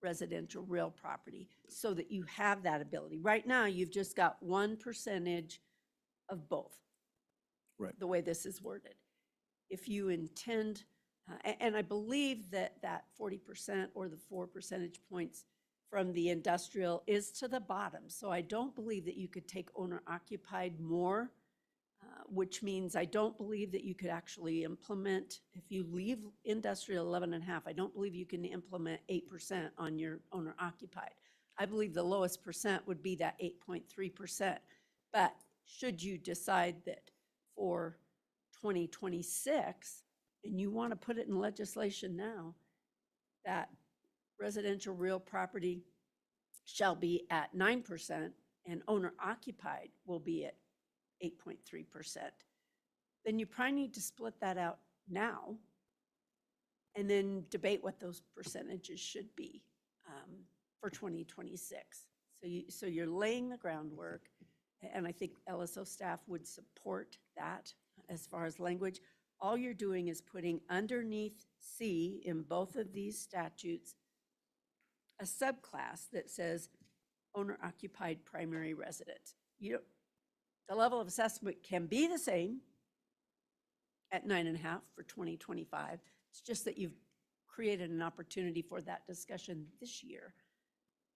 residential real property so that you have that ability. Right now, you've just got 1% of both. Right. The way this is worded. If you intend, and I believe that that 40% or the 4 percentage points from the industrial is to the bottom. So I don't believe that you could take owner-occupied more, which means I don't believe that you could actually implement, if you leave industrial 11.5, I don't believe you can implement 8% on your owner-occupied. I believe the lowest percent would be that 8.3%. But should you decide that for 2026, and you want to put it in legislation now, that residential real property shall be at 9% and owner-occupied will be at 8.3%, then you probably need to split that out now and then debate what those percentages should be for 2026. So you're laying the groundwork, and I think LSO staff would support that as far as language. All you're doing is putting underneath C in both of these statutes a subclass that says owner-occupied primary residence. The level of assessment can be the same at 9.5 for 2025. It's just that you've created an opportunity for that discussion this year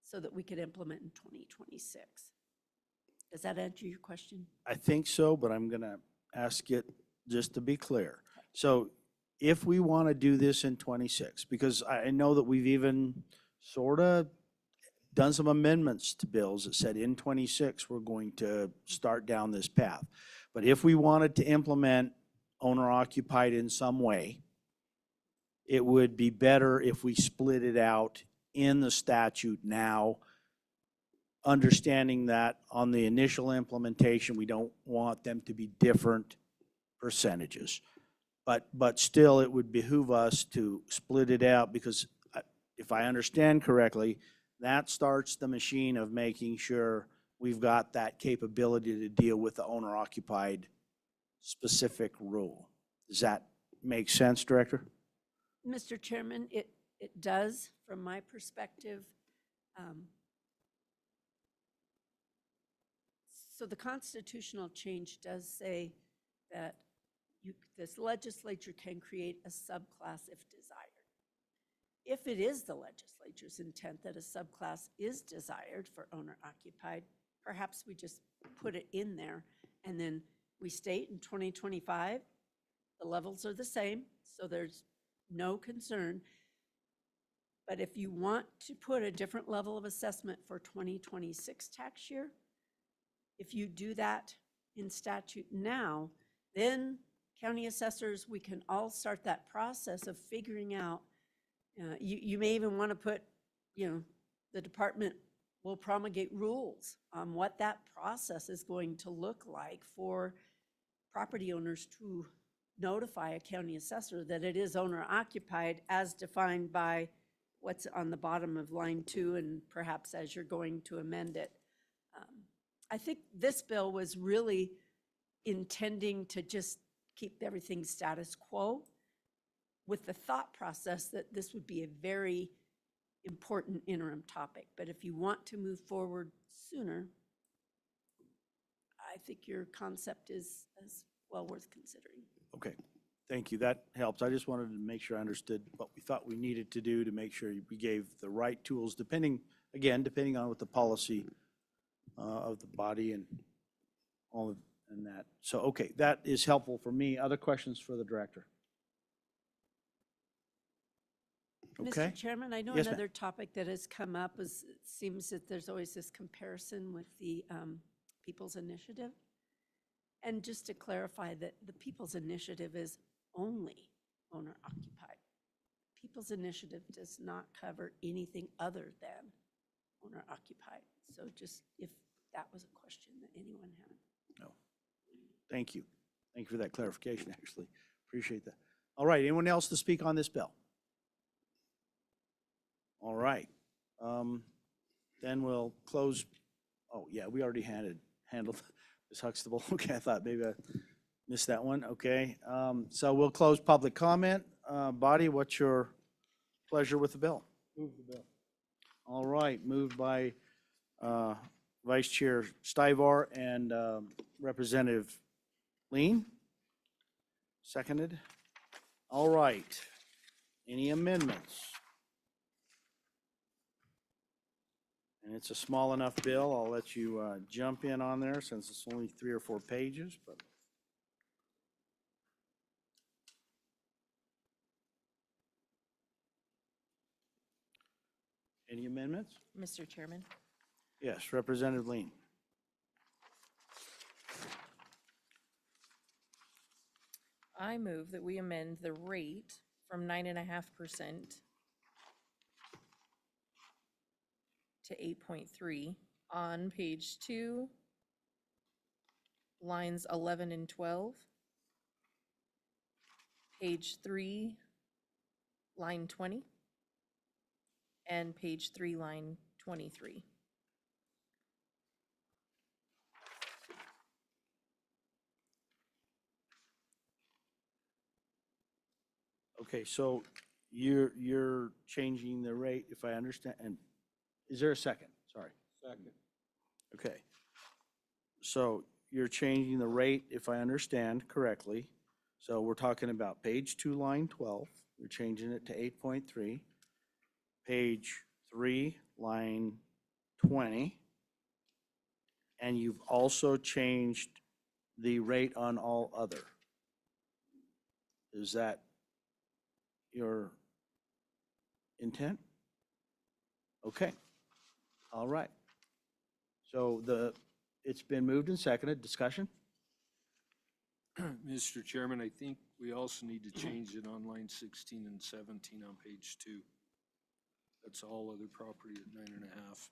so that we could implement in 2026. Does that answer your question? I think so, but I'm going to ask it just to be clear. So if we want to do this in 26, because I know that we've even sort of done some amendments to bills that said in 26 we're going to start down this path. But if we wanted to implement owner-occupied in some way, it would be better if we split it out in the statute now, understanding that on the initial implementation, we don't want them to be different percentages. But still, it would behoove us to split it out, because if I understand correctly, that starts the machine of making sure we've got that capability to deal with the owner-occupied specific rule. Does that make sense, Director? Mr. Chairman, It does, from my perspective. So the constitutional change does say that this legislature can create a subclass if desired. If it is the legislature's intent that a subclass is desired for owner-occupied, perhaps we just put it in there, and then we state in 2025, the levels are the same, so there's no concern. But if you want to put a different level of assessment for 2026 tax year, if you do that in statute now, then county assessors, we can all start that process of figuring out, you may even want to put, the department will promulgate rules on what that process is going to look like for property owners to notify a county assessor that it is owner occupied as defined by what's on the bottom of line 2 and perhaps as you're going to amend it. I think this bill was really intending to just keep everything status quo with the thought process that this would be a very important interim topic. But if you want to move forward sooner, I think your concept is well worth considering. Okay, thank you. That helps. I just wanted to make sure I understood what we thought we needed to do to make sure we gave the right tools, depending on what the policy of the body and all of and that. So, okay, that is helpful for me. Other questions for the director? Okay. Mr. Chairman, I know Yes, ma'am. another topic that has come up is, it seems that there's always this comparison with the People's Initiative. And just to clarify that the People's Initiative is only owner occupied. People's Initiative does not cover anything other than owner occupied. So just if that was a question that anyone had. No. Thank you. Thank you for that clarification, actually. Appreciate that. All right, anyone else to speak on this bill? All right. Then we'll close. Oh, yeah, we already handled Ms. Huxtable. Okay, I thought maybe I missed that one. Okay. So we'll close public comment. Body, what's your pleasure with the bill? Move the bill. All right, moved by Vice Chair Stivar and Representative Lean. Seconded. All right. Any amendments? And it's a small enough bill, I'll let you jump in on there since it's only 3 or 4 pages, but. Any amendments? Mr. Chairman, Yes, Representative Lean. I move that we amend the rate from 9.5% to 8.3 on page 2, lines 11 and 12, page 3, line 20, and page 3, line 23. Okay, so you're changing the rate, if I understand, and is there a second? Sorry. Second. Okay. So you're changing the rate, if I understand correctly. So we're talking about page 2, line 12. You're changing it to 8.3. Page 3, line 20. And you've also changed the rate on all other. Is that your intent? Okay. All right. So it's been moved and seconded. Discussion? Mr. Chairman, I think we also need to change it on line 16 and 17 on page 2. That's all other property at 9.5.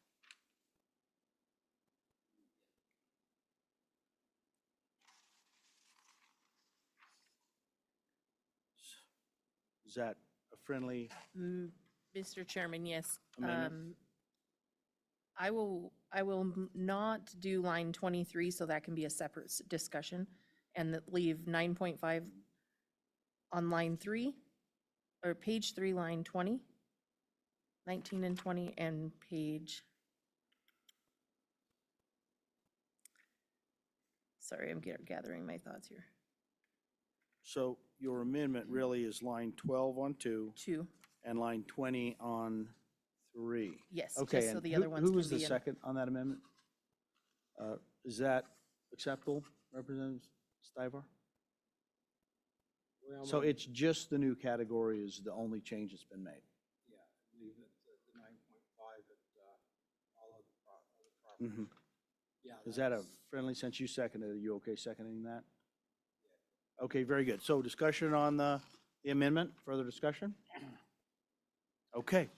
Is that a friendly? Mr. Chairman, yes. Amendment? I will not do line 23, so that can be a separate discussion, and leave 9.5 on line 3, or page 3, line 20, 19 and 20 and page. Sorry, I'm gathering my thoughts here. So your amendment really is line 12 on 2 2, and line 20 on 3. yes, Okay, just so and the other ones who can was the be in. second on that amendment? Is that acceptable, Representative Stivar? So it's just the new category is the only change that's been made? Yeah, leave it at the 9.5 at all of the property. Mhm. Yeah. Is that a that's- friendly, since you seconded, are you okay seconding that? Okay, very good. So discussion on the amendment, further discussion? Okay.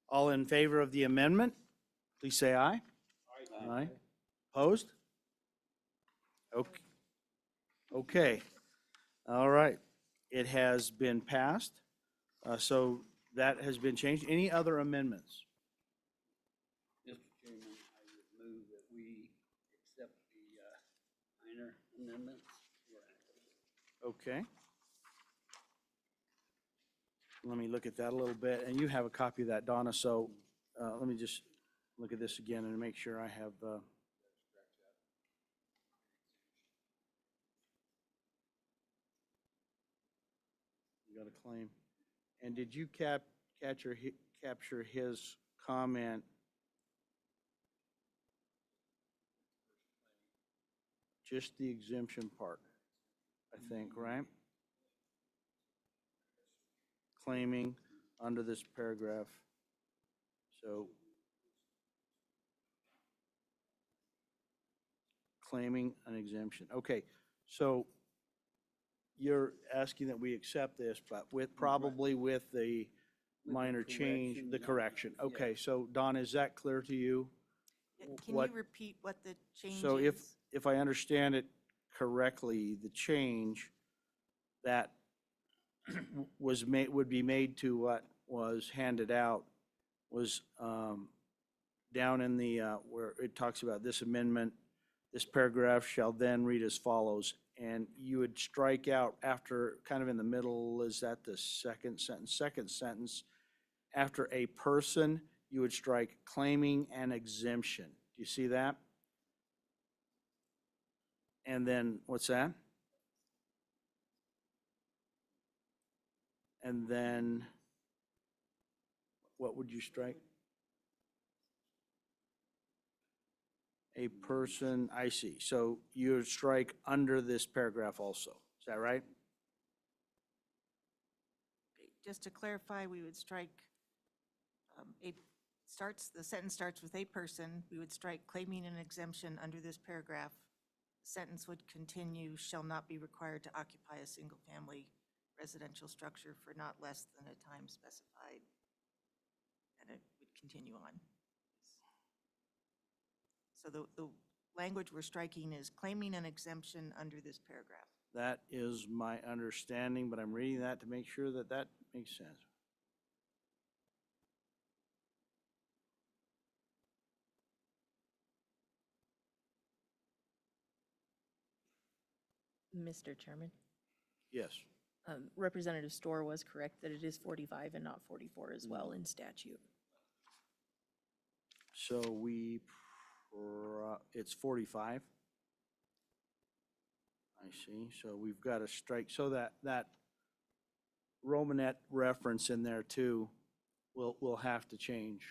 All in favor of the amendment, please say aye. Aye. Opposed? Okay. Okay. All right. It has been passed. So that has been changed. Any other amendments? Mr. Chairman, I would move that we accept the minor amendments. Okay. Let me look at that a little bit, and you have a copy of that, Donna, so let me just look at this again and make sure I have. You got a claim. And did you capture his comment? Just the exemption part, I think, right? Claiming under this paragraph. So claiming an exemption. Okay, so you're asking that we accept this, but probably with the minor change, the correction. Okay, so Don, is that clear to you? Can What- you repeat what the change So is? if I understand it correctly, the change that was made, would be made to what was handed out was down in the, where it talks about this amendment, this paragraph shall then read as follows. And you would strike out after, kind of in the middle, is that the second sentence? Second sentence, after a person, you would strike claiming an exemption. Do you see that? And then, what's that? And then, what would you strike? A person, I see. So you would strike under this paragraph also. Is that right? Just to clarify, we would strike, the sentence starts with a person, we would strike claiming an exemption under this paragraph. The sentence would continue, shall not be required to occupy a single-family residential structure for not less than a time specified. And it would continue on. So the language we're striking is claiming an exemption under this paragraph. That is my understanding, but I'm reading that to make sure that that makes sense. Mr. Chairman, Yes. Representative Storr was correct that it is 45 and not 44 as well in statute. So it's 45. I see. So we've got to strike, so that Romanet reference in there too, will have to change.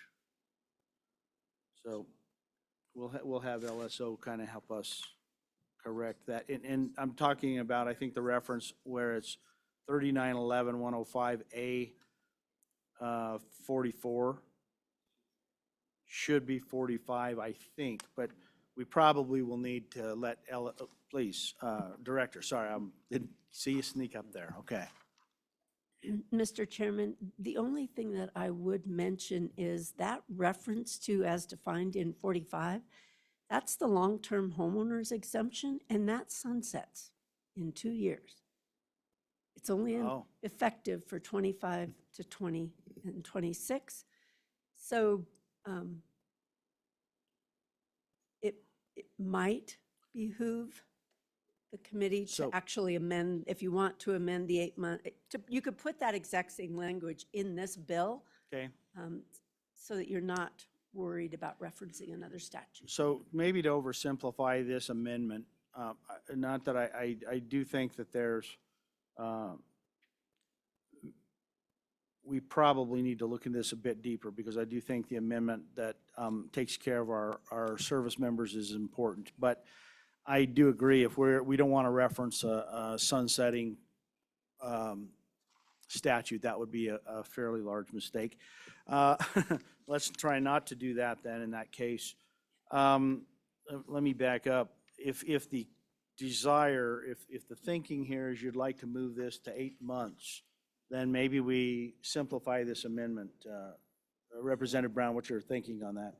So we'll have LSO kind of help us correct that. And I'm talking about, I think the reference where it's 3911-105A 44 should be 45, I think, but we probably will need to let please, Director, sorry, I didn't see you sneak up there. Okay. Mr. Chairman, the only thing that I would mention is that reference to as defined in 45, that's the long-term homeowners exemption, and that sunsets in 2 years. It's only Oh. effective for 25 to 20 and 26. So it might behoove the committee So- to actually amend, if you want to amend the 8 month, you could put that exact same language in this bill, Okay, so that you're not worried about referencing another statute. so maybe to oversimplify this amendment, not that I do think that there's, we probably need to look into this a bit deeper, because I do think the amendment that takes care of our service members is important. But I do agree, if we don't want to reference a sunsetting statute, that would be a fairly large mistake. Let's try not to do that then in that case. Let me back up. If the desire, if the thinking here is you'd like to move this to 8 months, then maybe we simplify this amendment. Representative Brown, what's your thinking on that?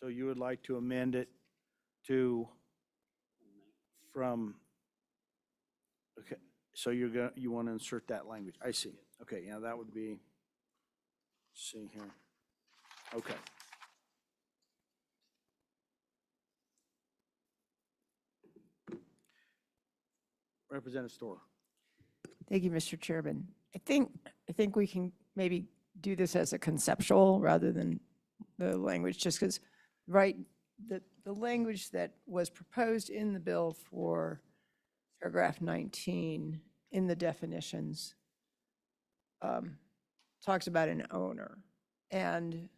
So you would like to amend it to from, okay, so you want to insert that language. I see. Okay, yeah, that would be, see here. Okay. Representative Storer. Thank you, Mr. Chairman. I think we can maybe do this as a conceptual rather than the language, just because, right, the language that was proposed in the bill for paragraph 19 in the definitions talks about an owner, and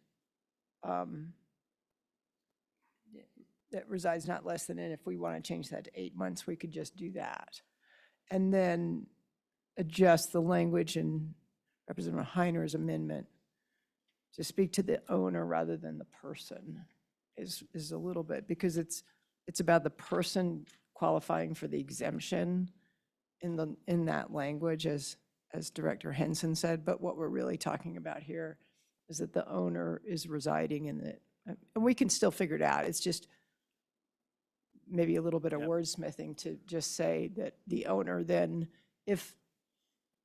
that resides not less than, and if we want to change that to 8 months, we could just do that. And then adjust the language in Representative Heiner's amendment to speak to the owner rather than the person is a little bit, because it's about the person qualifying for the exemption in that language, as Director Henson said. But what we're really talking about here is that the owner is residing in the, and we can still figure it out. It's just maybe a little bit of Yep. wordsmithing to just say that the owner then, if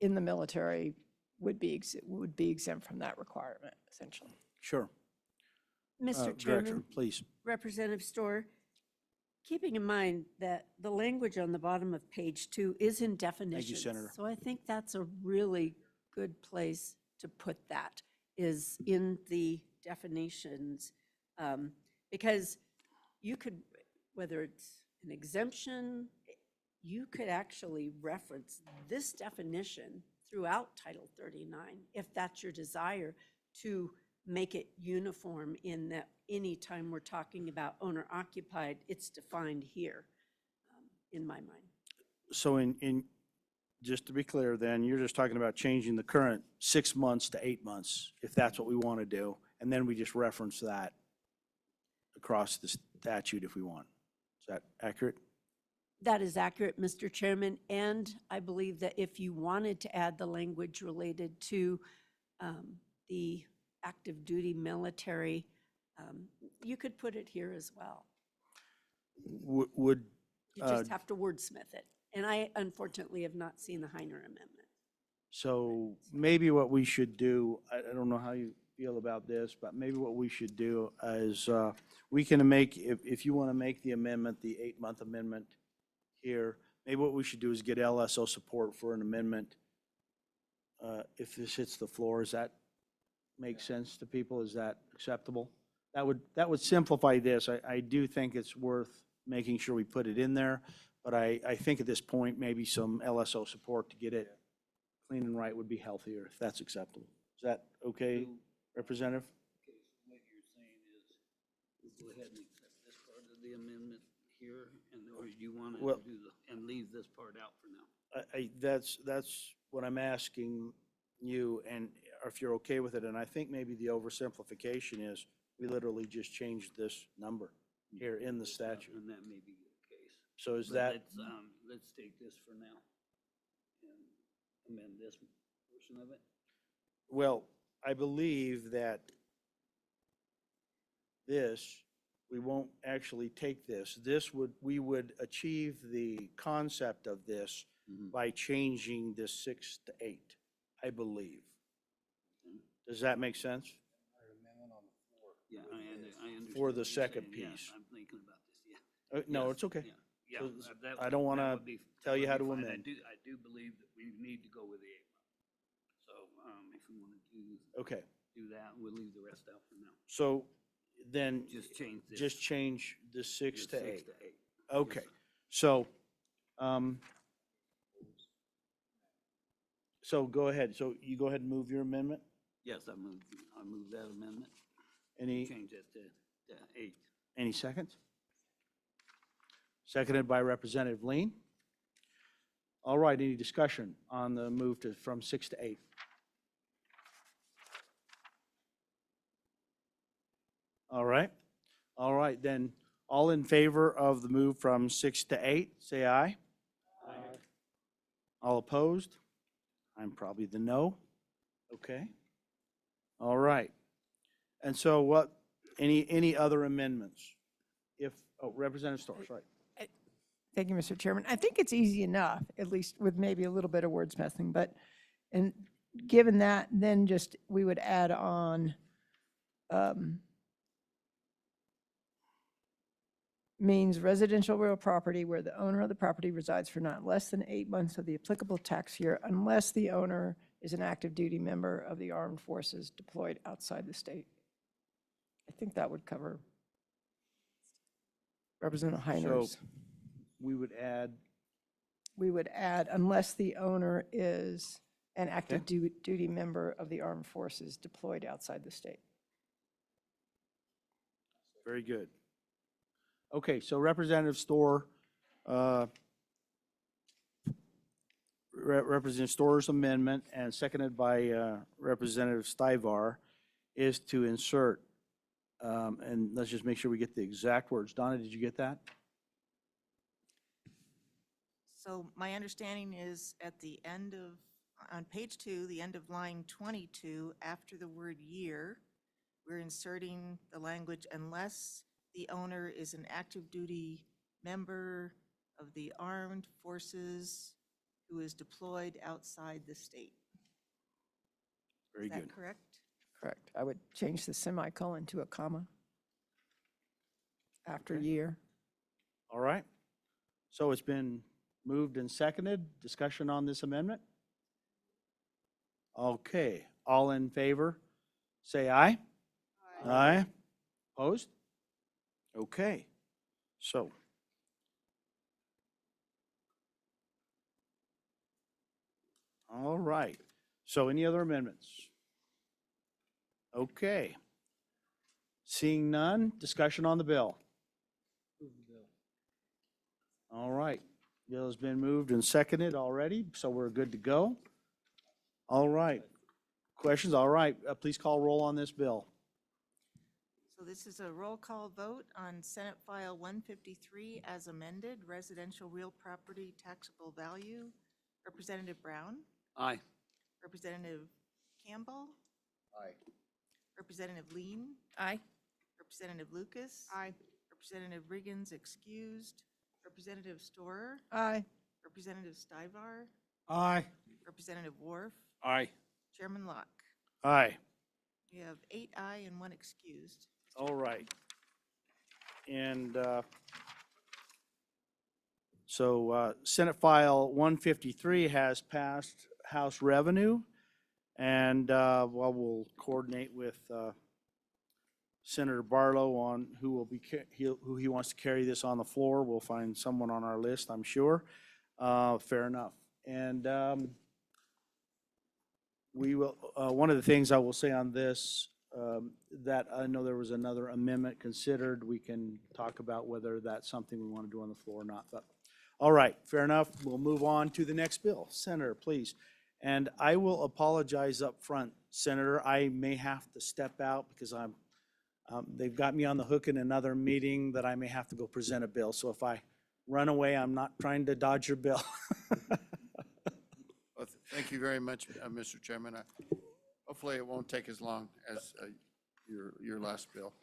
in the military, would be exempt from that requirement, essentially. Sure. Mr. Director, Chairman, please. Representative Storer, keeping in mind that the language on the bottom of page 2 is in definitions. Senator. So I think that's a really good place to put that, is in the definitions. Because you could, whether it's an exemption, you could actually reference this definition throughout Title 39, if that's your desire, to make it uniform in that anytime we're talking about owner-occupied, it's defined here, in my mind. So just to be clear then, you're just talking about changing the current 6 months to 8 months, if that's what we want to do, and then we just reference that across the statute if we want. Is that accurate? That is accurate, Mr. Chairman, and I believe that if you wanted to add the language related to the active duty military, you could put it here as well. Would, You just have to wordsmith it. And I unfortunately have not seen the Heiner amendment. so maybe what we should do, I don't know how you feel about this, but maybe what we should do is we can make, if you want to make the amendment, the 8-month amendment here, maybe what we should do is get LSO support for an amendment. If this hits the floor, does that make sense to people? Is that acceptable? That would simplify this. I do think it's worth making sure we put it in there, but I think at this point, maybe some LSO support to get it clean and right would be healthier, if that's acceptable. Is that okay, Representative? Okay, so what you're saying is, go ahead and accept this part of the amendment here, or do you want Well- to do and leave this part out for now? That's what I'm asking you, and if you're okay with it, and I think maybe the oversimplification is, we literally just changed this number here in the statute. And that may be the case. So is But that, let's take this for now and amend this portion of it. well, I believe that this, we won't actually take this. We would achieve the concept of this by changing this 6 to 8, I believe. Does that make sense? Yeah, I understand. For the what you're second saying. Yes, piece. I'm thinking about this, yeah. No, Yes, it's okay. yeah, yeah, So that I would- don't that wanna would be- tell that you would how be to fine. amend. I do believe that we need to go with the 8 month. So, if we want to Okay, do that, we'll leave the rest out for now. so then Just change this. just change the 6 to to 8. 8. Okay, sir. so go ahead. So you go ahead and move your amendment. Yes, I move that amendment. Any, Change that to 8. any seconds? Seconded by Representative Lean. All right, any discussion on the move from 6 to 8? All right, then, all in favor of the move from 6 to 8, say aye. Aye. All opposed? I'm probably the no. Okay. All right. And so what, any other amendments? Representative Storrs, right? Thank you, Mr. Chairman. I think it's easy enough, at least with maybe a little bit of wordsmithing, but, and given that, then just, we would add on, means residential real property where the owner of the property resides for not less than 8 months of the applicable tax year unless the owner is an active duty member of the armed forces deployed outside the state. I think that would cover Representative Heiner's. We would add, We would add unless the owner is an active duty member of the armed forces deployed outside the state. very good. Okay, so Representative Storr, Representative Storr's amendment and seconded by Representative Stivar is to insert, and let's just make sure we get the exact words. Donna, did you get that? So my understanding is at the end of, on page 2, the end of line 22, after the word year, we're inserting the language unless the owner is an active duty member of the armed forces who is deployed outside the state. Very Is good. that correct? Correct. I would change the semicolon to a comma after Okay. year. All right. So it's been moved and seconded. Discussion on this amendment? Okay, all in favor, say aye. Aye. Opposed? Okay, so. All right, so any other amendments? Okay. Seeing none, discussion on the bill. All right, bill has been moved and seconded already, so we're good to go. All right, questions? All right, please call roll on this bill. So this is a roll call vote on Senate File 153 as amended, residential real property taxable value. Representative Brown? Aye. Representative Campbell? Aye. Representative Lean? Aye. Representative Lucas? Aye. Representative Riggins excused. Representative Storer? Aye. Representative Stivar? Aye. Representative Worf? Aye. Chairman Locke? Aye. We have 8 aye and 1 excused. All right. And so Senate File 153 has passed House Revenue. And well, we'll coordinate with Senator Barlow on who will be, who he wants to carry this on the floor. We'll find someone on our list, I'm sure. Fair enough. And we will, one of the things I will say on this, that I know there was another amendment considered. We can talk about whether that's something we want to do on the floor or not. But, all right, fair enough. We'll move on to the next bill. Senator, please. And I will apologize up front, Senator. I may have to step out because they've got me on the hook in another meeting that I may have to go present a bill. So if I run away, I'm not trying to dodge your bill. Well, thank you very much, Mr. Chairman. Hopefully it won't take as long as your last bill.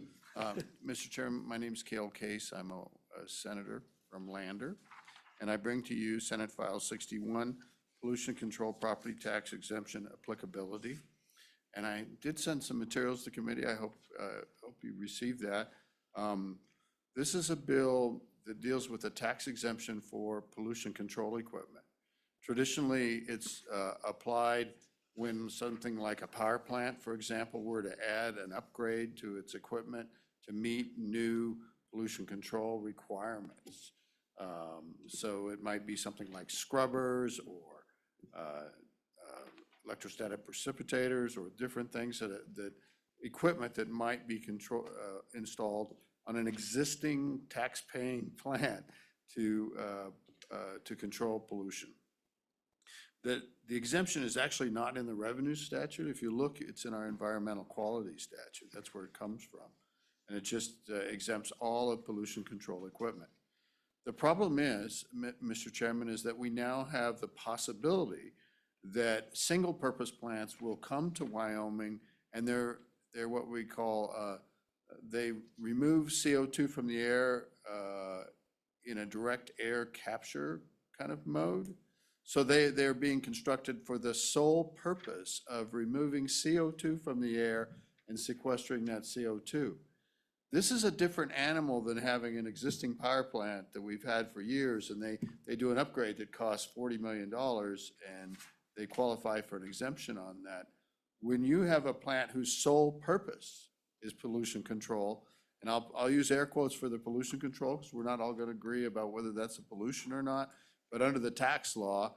Mr. Chairman, my name's Cale Case. I'm a senator from Lander, and I bring to you Senate File 61, Pollution Control Property Tax Exemption Applicability. And I did send some materials to committee. I hope you received that. This is a bill that deals with a tax exemption for pollution control equipment. Traditionally, it's applied when something like a power plant, for example, were to add an upgrade to its equipment to meet new pollution control requirements. So it might be something like scrubbers or electrostatic precipitators or different things that equipment that might be installed on an existing tax-paying plant to control pollution. The exemption is actually not in the revenue statute. If you look, it's in our environmental quality statute. That's where it comes from. And it just exempts all of pollution control equipment. The problem is, Mr. Chairman, is that we now have the possibility that single-purpose plants will come to Wyoming, and they're what we call, they remove CO2 from the air in a direct air capture kind of mode. So they're being constructed for the sole purpose of removing CO2 from the air and sequestering that CO2. This is a different animal than having an existing power plant that we've had for years, and they do an upgrade that costs $40 million, and they qualify for an exemption on that. When you have a plant whose sole purpose is pollution control, and I'll use air quotes for the pollution control, because we're not all going to agree about whether that's a pollution or not, but under the tax law,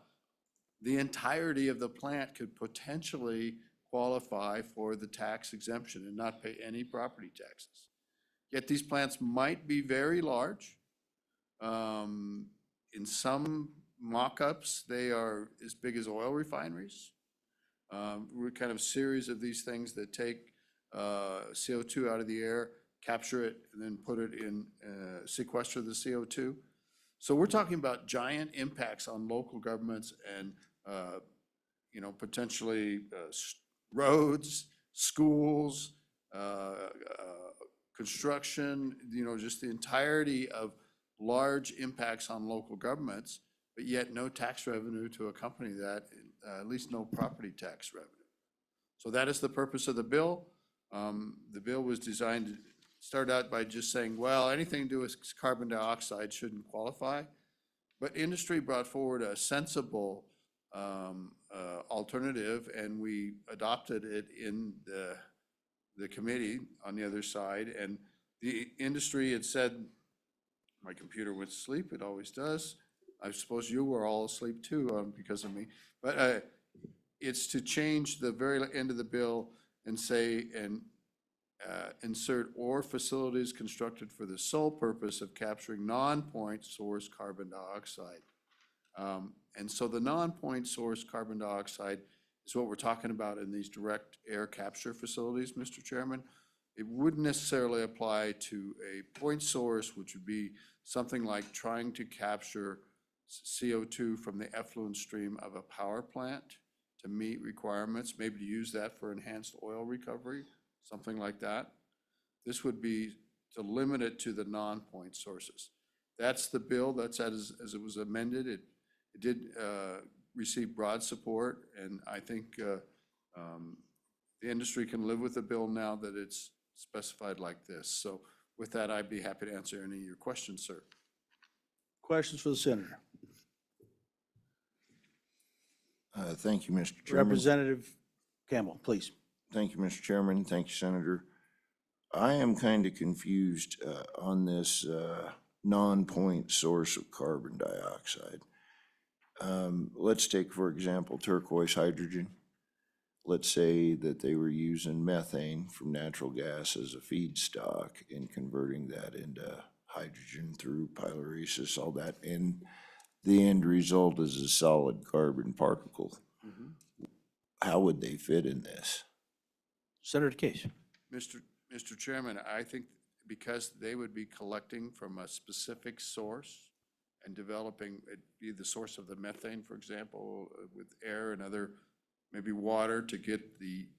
the entirety of the plant could potentially qualify for the tax exemption and not pay any property taxes. Yet these plants might be very large. In some mock-ups, they are as big as oil refineries. We're kind of a series of these things that take CO2 out of the air, capture it, and then put it in, sequester the CO2. So we're talking about giant impacts on local governments and, potentially roads, schools, construction, just the entirety of large impacts on local governments, but yet no tax revenue to accompany that, at least no property tax revenue. So that is the purpose of the bill. The bill was designed to start out by just saying, well, anything to do with carbon dioxide shouldn't qualify. But industry brought forward a sensible alternative, and we adopted it in the committee on the other side. And the industry had said, my computer went to sleep, it always does. I suppose you were all asleep too because of me. But it's to change the very end of the bill and say, insert or facilities constructed for the sole purpose of capturing non-point source carbon dioxide. And so the non-point source carbon dioxide is what we're talking about in these direct air capture facilities, Mr. Chairman. It wouldn't necessarily apply to a point source, which would be something like trying to capture CO2 from the effluent stream of a power plant to meet requirements, maybe to use that for enhanced oil recovery, something like that. This would be to limit it to the non-point sources. That's the bill. That's as it was amended. It did receive broad support, and I think the industry can live with the bill now that it's specified like this. So with that, I'd be happy to answer any of your questions, sir. Questions for the senator? Thank you, Mr. Chairman. Representative Campbell, please. Thank you, Mr. Chairman. Thank you, Senator. I am kind of confused on this non-point source of carbon dioxide. Let's take, for example, turquoise hydrogen. Let's say that they were using methane from natural gas as a feedstock and converting that into hydrogen through pyrolysis, all that, and the end result is a solid carbon particle. How would they fit in this? Senator Case. Mr. Chairman, I think because they would be collecting from a specific source and developing, it'd be the source of the methane, for example, with air and other, maybe water to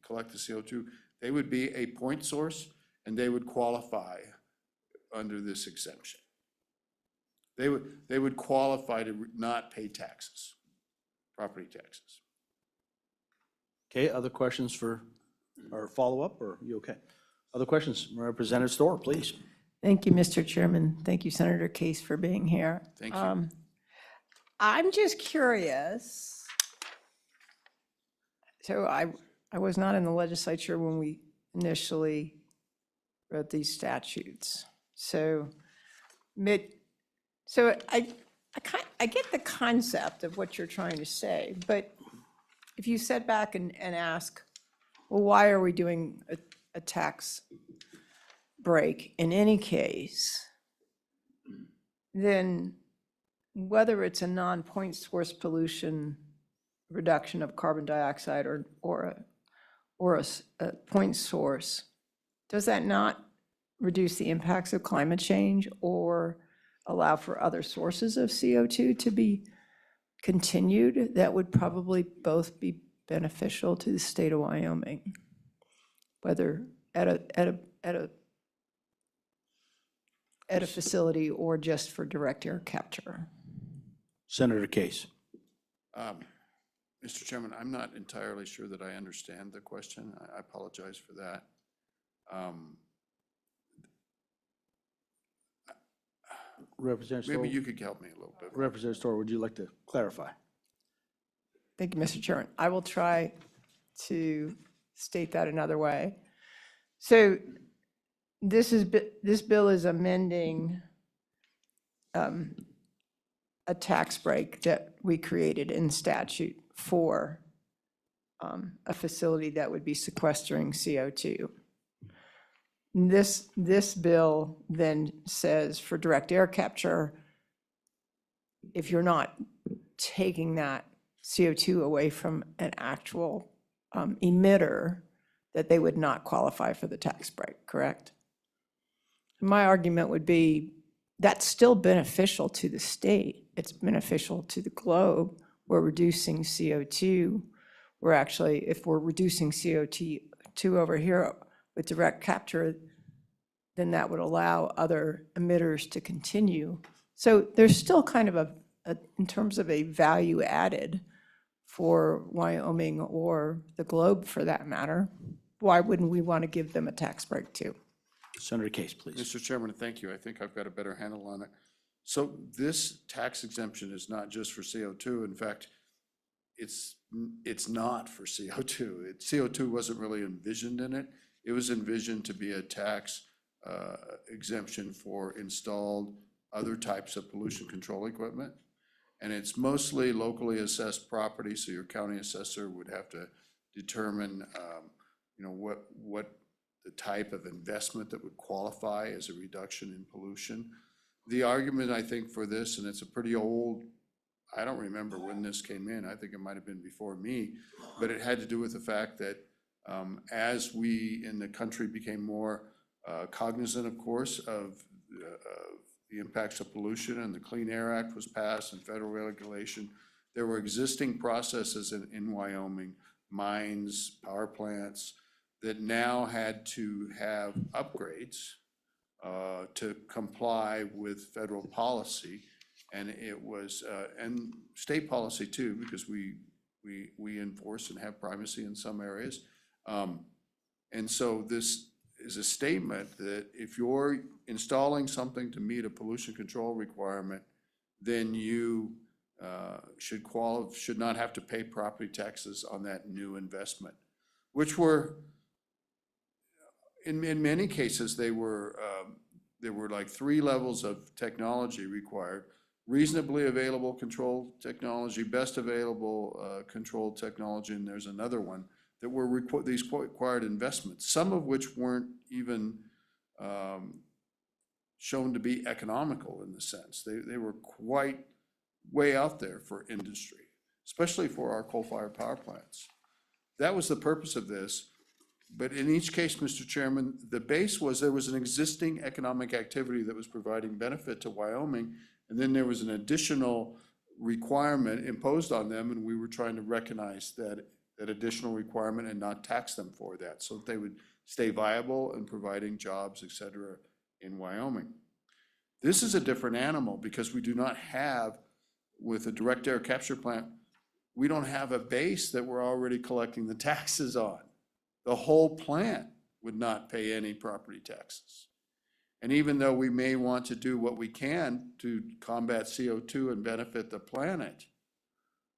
collect the CO2. They would be a point source, and they would qualify under this exemption. They would qualify to not pay taxes, property taxes. Okay, other questions for, or follow-up, or you okay? Other questions? Representative Storr, please. Thank you, Mr. Chairman. Thank you, Senator Case, for being here. Thank you. I'm just curious. So I was not in the legislature when we initially wrote these statutes. So I get the concept of what you're trying to say, but if you sit back and ask, well, why are we doing a tax break in any case, then whether it's a non-point source pollution reduction of carbon dioxide or a point source, does that not reduce the impacts of climate change or allow for other sources of CO2 to be continued? That would probably both be beneficial to the state of Wyoming, whether at a facility or just for direct air capture. Senator Case. Mr. Chairman, I'm not entirely sure that I understand the question. I apologize for that. Representative Storr. Maybe you could help me a little bit. Representative Storr, would you like to clarify? Thank you, Mr. Chairman. I will try to state that another way. So this bill is amending a tax break that we created in statute for a facility that would be sequestering CO2. This bill then says for direct air capture, if you're not taking that CO2 away from an actual emitter, that they would not qualify for the tax break, correct? My argument would be that's still beneficial to the state. It's beneficial to the globe. We're reducing CO2. We're actually, if we're reducing CO2 over here with direct capture, then that would allow other emitters to continue. So there's still kind of in terms of a value added for Wyoming or the globe for that matter. Why wouldn't we want to give them a tax break too? Senator Case, please. Mr. Chairman, thank you. I think I've got a better handle on it. So this tax exemption is not just for CO2. In fact, it's not for CO2. CO2 wasn't really envisioned in it. It was envisioned to be a tax exemption for installed other types of pollution control equipment. And it's mostly locally assessed property, so your county assessor would have to determine, what the type of investment that would qualify as a reduction in pollution. The argument, I think, for this, and it's a pretty old, I don't remember when this came in, I think it might have been before me, but it had to do with the fact that as we in the country became more cognizant, of course, of the impacts of pollution, and the Clean Air Act was passed and federal regulation, there were existing processes in Wyoming, mines, power plants, that now had to have upgrades to comply with federal policy. And it was, and state policy too, because we enforce and have primacy in some areas. And so this is a statement that if you're installing something to meet a pollution control requirement, then you should not have to pay property taxes on that new investment, which were, in many cases, there were like 3 levels of technology required: reasonably available control technology, best available control technology, and there's another one that were these required investments, some of which weren't even shown to be economical in the sense. They were quite way out there for industry, especially for our coal-fired power plants. That was the purpose of this. But in each case, Mr. Chairman, the base was there was an existing economic activity that was providing benefit to Wyoming, and then there was an additional requirement imposed on them, and we were trying to recognize that additional requirement and not tax them for that, so that they would stay viable and providing jobs, et cetera, in Wyoming. This is a different animal because we do not have, with a direct air capture plant, we don't have a base that we're already collecting the taxes on. The whole plant would not pay any property taxes. And even though we may want to do what we can to combat CO2 and benefit the planet,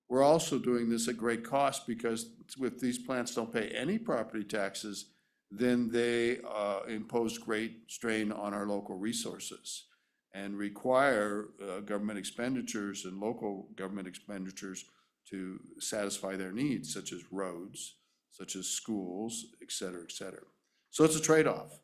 we're also doing this at great cost because if these plants don't pay any property taxes, then they impose great strain on our local resources and require government expenditures and local government expenditures to satisfy their needs, such as roads, such as schools, et cetera, et cetera. So it's a trade-off.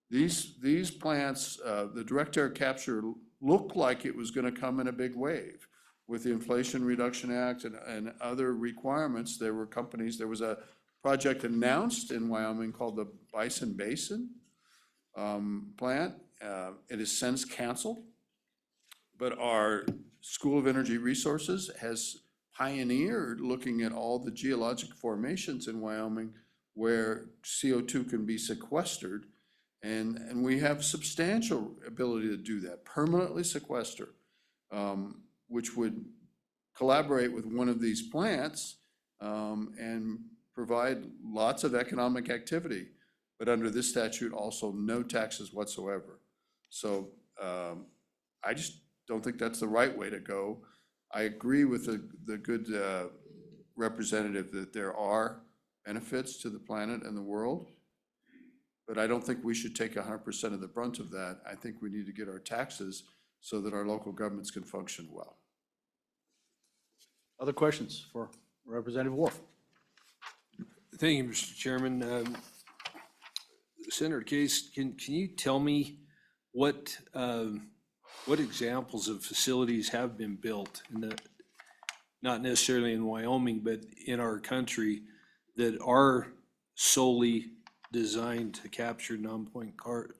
These plants, the direct air capture looked like it was gonna come in a big wave. With the Inflation Reduction Act and other requirements, there was a project announced in Wyoming called the Bison Basin plant. It is since canceled, but our School of Energy Resources has pioneered looking at all the geologic formations in Wyoming where CO2 can be sequestered. And we have substantial ability to do that, permanently sequester, which would collaborate with one of these plants and provide lots of economic activity, but under this statute, also no taxes whatsoever. So I just don't think that's the right way to go. I agree with the good representative that there are benefits to the planet and the world, but I don't think we should take 100% of the brunt of that. I think we need to get our taxes so that our local governments can function well. Other questions for Representative Wolf? Thank you, Mr. Chairman. Senator Case, can you tell me what examples of facilities have been built not necessarily in Wyoming, but in our country that are solely designed to capture non-point carbon?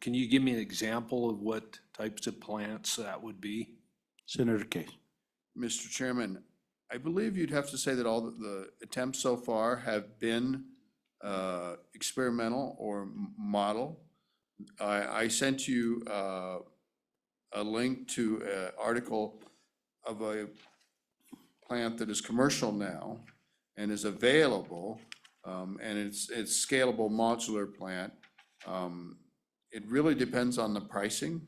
Can you give me an example of what types of plants that would be? Senator Case. Mr. Chairman, I believe you'd have to say that all the attempts so far have been experimental or model. I sent you a link to an article of a plant that is commercial now and is available, and it's scalable modular plant. It really depends on the pricing,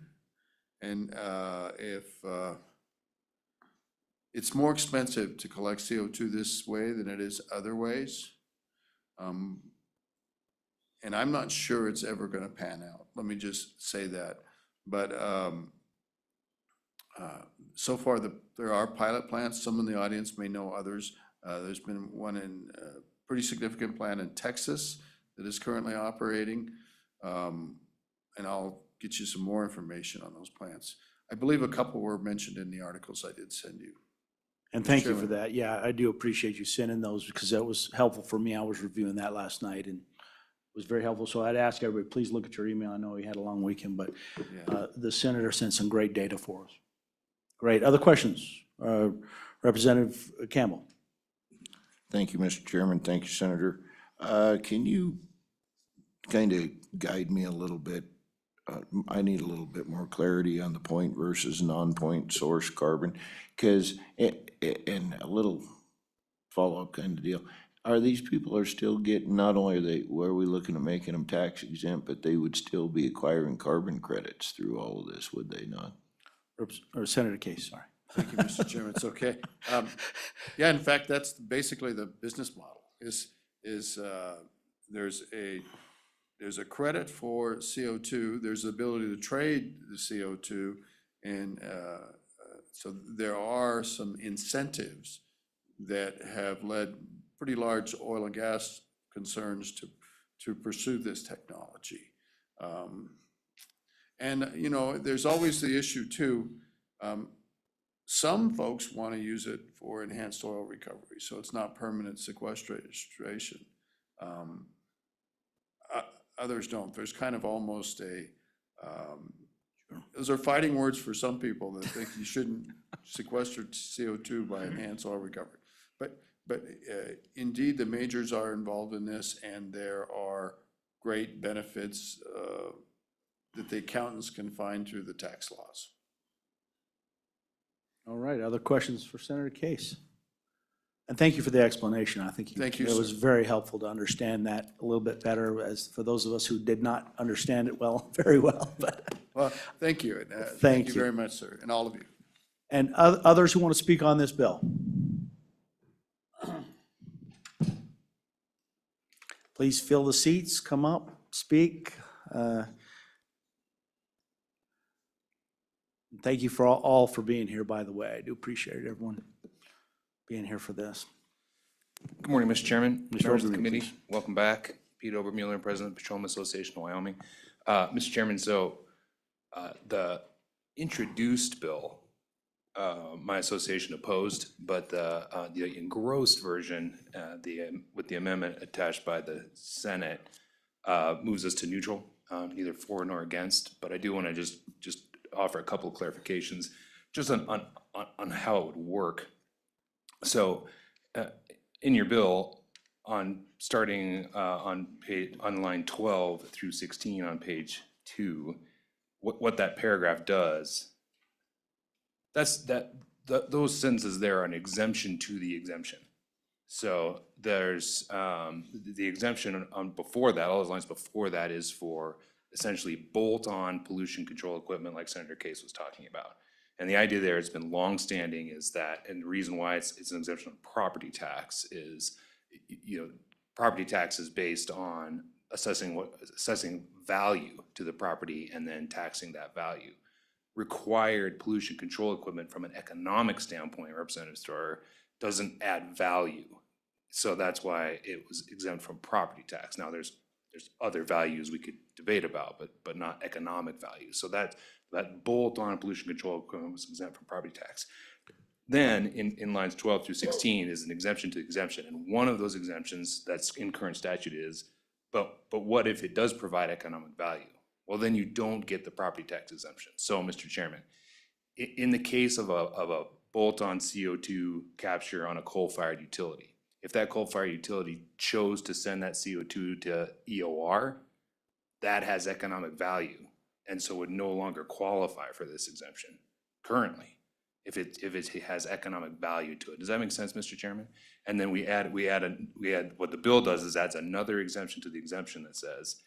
and if it's more expensive to collect CO2 this way than it is other ways. And I'm not sure it's ever gonna pan out. Let me just say that. But so far, there are pilot plants. Some in the audience may know others. There's been one in a pretty significant plant in Texas that is currently operating. And I'll get you some more information on those plants. I believe a couple were mentioned in the articles I did send you. And thank you for Chairman. that. Yeah, I do appreciate you sending those because that was helpful for me. I was reviewing that last night and it was very helpful. So I'd ask everybody, please look at your email. I know you had a long weekend, but Yeah. the senator sent some great data for us. Great. Other questions? Representative Campbell. Thank you, Mr. Chairman. Thank you, Senator. Can you kind of guide me a little bit? I need a little bit more clarity on the point versus non-point source carbon, because, and a little follow-up kind of deal. Are these people are still getting, not only are we looking at making them tax exempt, but they would still be acquiring carbon credits through all of this, would they not? Or Senator Case, sorry. Thank you, Mr. Chairman. It's okay. Yeah, in fact, that's basically the business model there's a credit for CO2, there's the ability to trade the CO2, and so there are some incentives that have led pretty large oil and gas concerns to pursue this technology. And, you know, there's always the issue too, some folks want to use it for enhanced oil recovery, so it's not permanent sequestration. Others don't. There's kind of almost those are fighting words for some people that think you shouldn't sequester CO2 by enhanced oil recovery. But indeed, the majors are involved in this, and there are great benefits that the accountants can find through the tax laws. All right, other questions for Senator Case? And thank you for the explanation. I think Thank you, it was sir. very helpful to understand that a little bit better, as for those of us who did not understand it very well. But Well, thank you. Thank Thank you you. very much, sir, and all of you. And others who want to speak on this bill? Please fill the seats, come up, speak. Thank you for all for being here, by the way. I do appreciate everyone being here for this. Good morning, Mr. Chairman, Mr. members of the Obermuller, committee. please. Welcome back. Pete Obermuller, President of Petroleum Association of Wyoming. Mr. Chairman, so the introduced bill, my association opposed, but the engrossed version, with the amendment attached by the Senate, moves us to neutral, neither for nor against. But I do want to just offer a couple of clarifications just on how it would work. So in your bill, starting on line 12 through 16 on page 2, what that paragraph does, those sentences there are an exemption to the exemption. So there's the exemption before that, all those lines before that is for essentially bolt-on pollution control equipment like Senator Case was talking about. And the idea there has been longstanding is that, and the reason why it's an exemption on property tax is, property tax is based on assessing value to the property and then taxing that value. Required pollution control equipment from an economic standpoint, Representative Storer, doesn't add value. So that's why it was exempt from property tax. Now there's other values we could debate about, but not economic value. So that bolt-on pollution control equipment was exempt from property tax. Then in lines 12 through 16 is an exemption to exemption. And one of those exemptions that's in current statute is, but what if it does provide economic value? Well, then you don't get the property tax exemption. So, Mr. Chairman, in the case of a bolt-on CO2 capture on a coal-fired utility, if that coal-fired utility chose to send that CO2 to EOR, that has economic value and so would no longer qualify for this exemption currently, if it has economic value to it. Does that make sense, Mr. Chairman? And then we add what the bill does is adds another exemption to the exemption that says,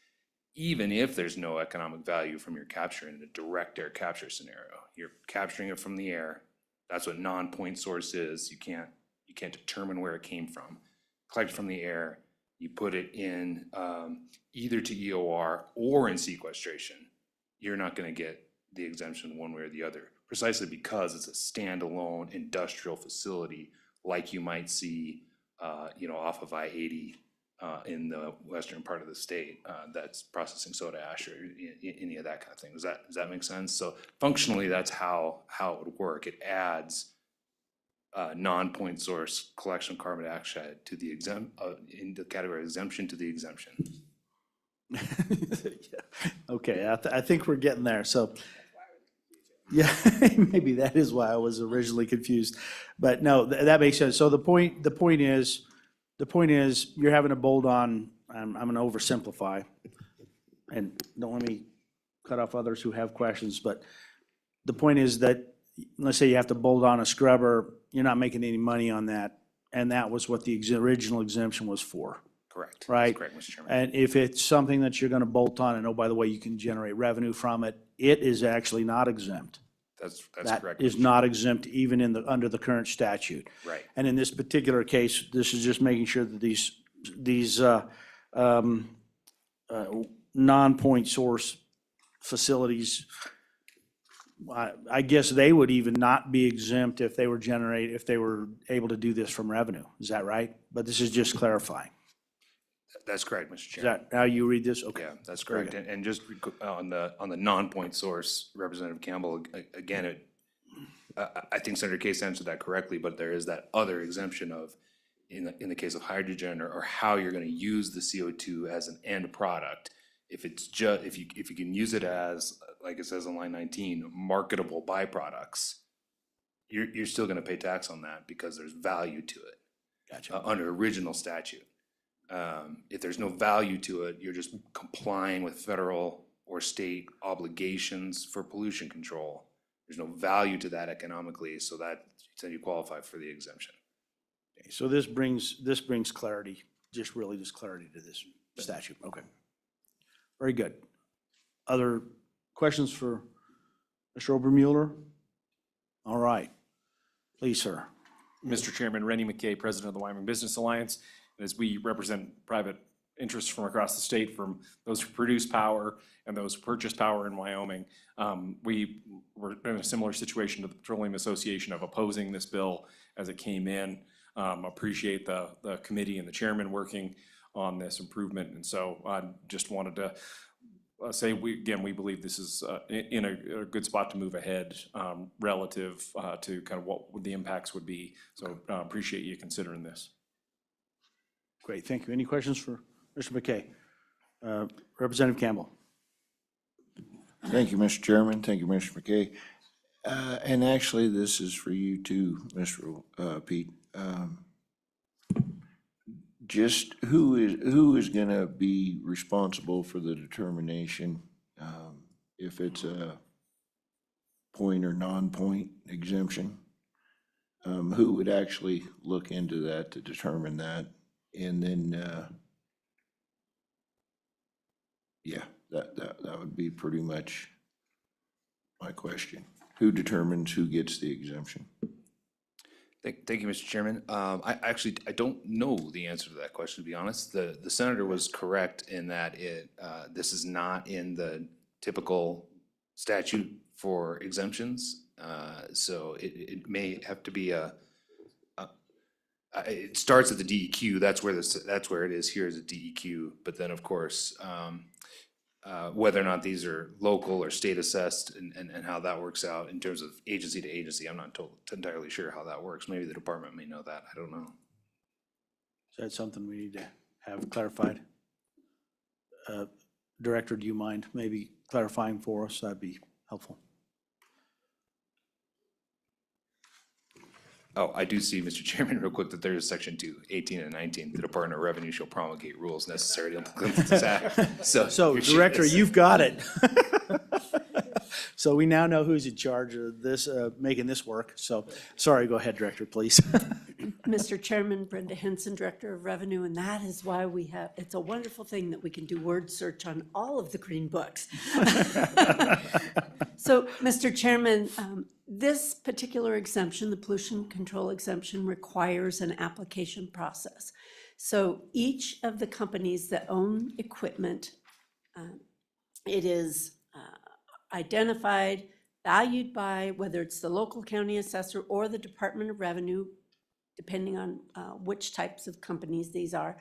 even if there's no economic value from your capture in a direct air capture scenario, you're capturing it from the air. That's what non-point source is. You can't determine where it came from. Collect from the air, you put it in either to EOR or in sequestration. You're not going to get the exemption one way or the other, precisely because it's a standalone industrial facility like you might see, off of I-80 in the western part of the state that's processing soda ash or any of that kind of thing. Does that make sense? So functionally, that's how it would work. It adds non-point source collection of carbon dioxide to the in the category of exemption to the exemption. Okay, I think we're getting there, so. Yeah, maybe that is why I was originally confused, but no, that makes sense. So the point is, you're having a bolt-on, I'm gonna oversimplify, and don't let me cut off others who have questions, but the point is that, let's say you have to bolt on a scrubber, you're not making any money on that, and that was what the original exemption was for. Correct. Right? That's correct, Mr. Chairman. And if it's something that you're gonna bolt on, and oh, by the way, you can generate revenue from it, it is actually not exempt. That's That correct. is not exempt even in the current statute. Right. And in this particular case, this is just making sure that these non-point source facilities, I guess they would even not be exempt if they were able to do this from revenue. Is that right? But this is just clarifying. That's correct, Mr. Is Chairman. that how you read this? Okay. Yeah, that's Very correct. good. And just on the non-point source, Representative Campbell, again, I think Senator Case answered that correctly, but there is that other exemption of, in the case of hydrogen or how you're going to use the CO2 as an end product. If you can use it as, like it says on line 19, marketable byproducts, you're still going to pay tax on that because there's value to it. Gotcha. under original statute. If there's no value to it, you're just complying with federal or state obligations for pollution control. There's no value to that economically, so you qualify for the exemption. Okay, so this brings clarity, just clarity to this statute. Okay. Very good. Other questions for Mr. Obermueller? All right. Please, sir. Mr. Chairman, Rennie McKay, President of the Wyoming Business Alliance. And as we represent private interests from across the state, from those who produce power and those who purchase power in Wyoming, we were in a similar situation to the Petroleum Association of opposing this bill as it came in. Appreciate the committee and the chairman working on this improvement. And so I just wanted to say, we believe this is in a good spot to move ahead relative to kind of what the impacts would be. So appreciate you considering this. Great, thank you. Any questions for Mr. McKay? Representative Campbell. Thank you, Mr. Chairman. Thank you, Mr. McKay. And actually, this is for you too, Mr. Pete. Just who is going to be responsible for the determination if it's a point or non-point exemption? Who would actually look into that to determine that? And then, yeah, that would be pretty much my question. Who determines who gets the exemption? Thank you, Mr. Chairman. I don't know the answer to that question, to be honest. The senator was correct in that this is not in the typical statute for exemptions. So it may have to be it starts at the DEQ. That's where it is here is a DEQ. But then, of course, whether or not these are local or state assessed and how that works out in terms of agency to agency, I'm not entirely sure how that works. Maybe the department may know that. I don't know. Is that something we need to have clarified? Director, do you mind maybe clarifying for us? That'd be helpful. Oh, I do see, Mr. Chairman, real quick, that there is section 2, 18 and 19. The Department of Revenue shall promulgate rules necessary to implement this act. So Director, you've got it. So we now know who's in charge of this, making this work. So, sorry, go ahead, Director, please. Mr. Chairman, Brenda Henson, Director of Revenue, and that is why it's a wonderful thing that we can do word search on all of the green books. So, Mr. Chairman, this particular exemption, the pollution control exemption, requires an application process. So each of the companies that own equipment, it is identified, valued by whether it's the local county assessor or the Department of Revenue, depending on which types of companies these are.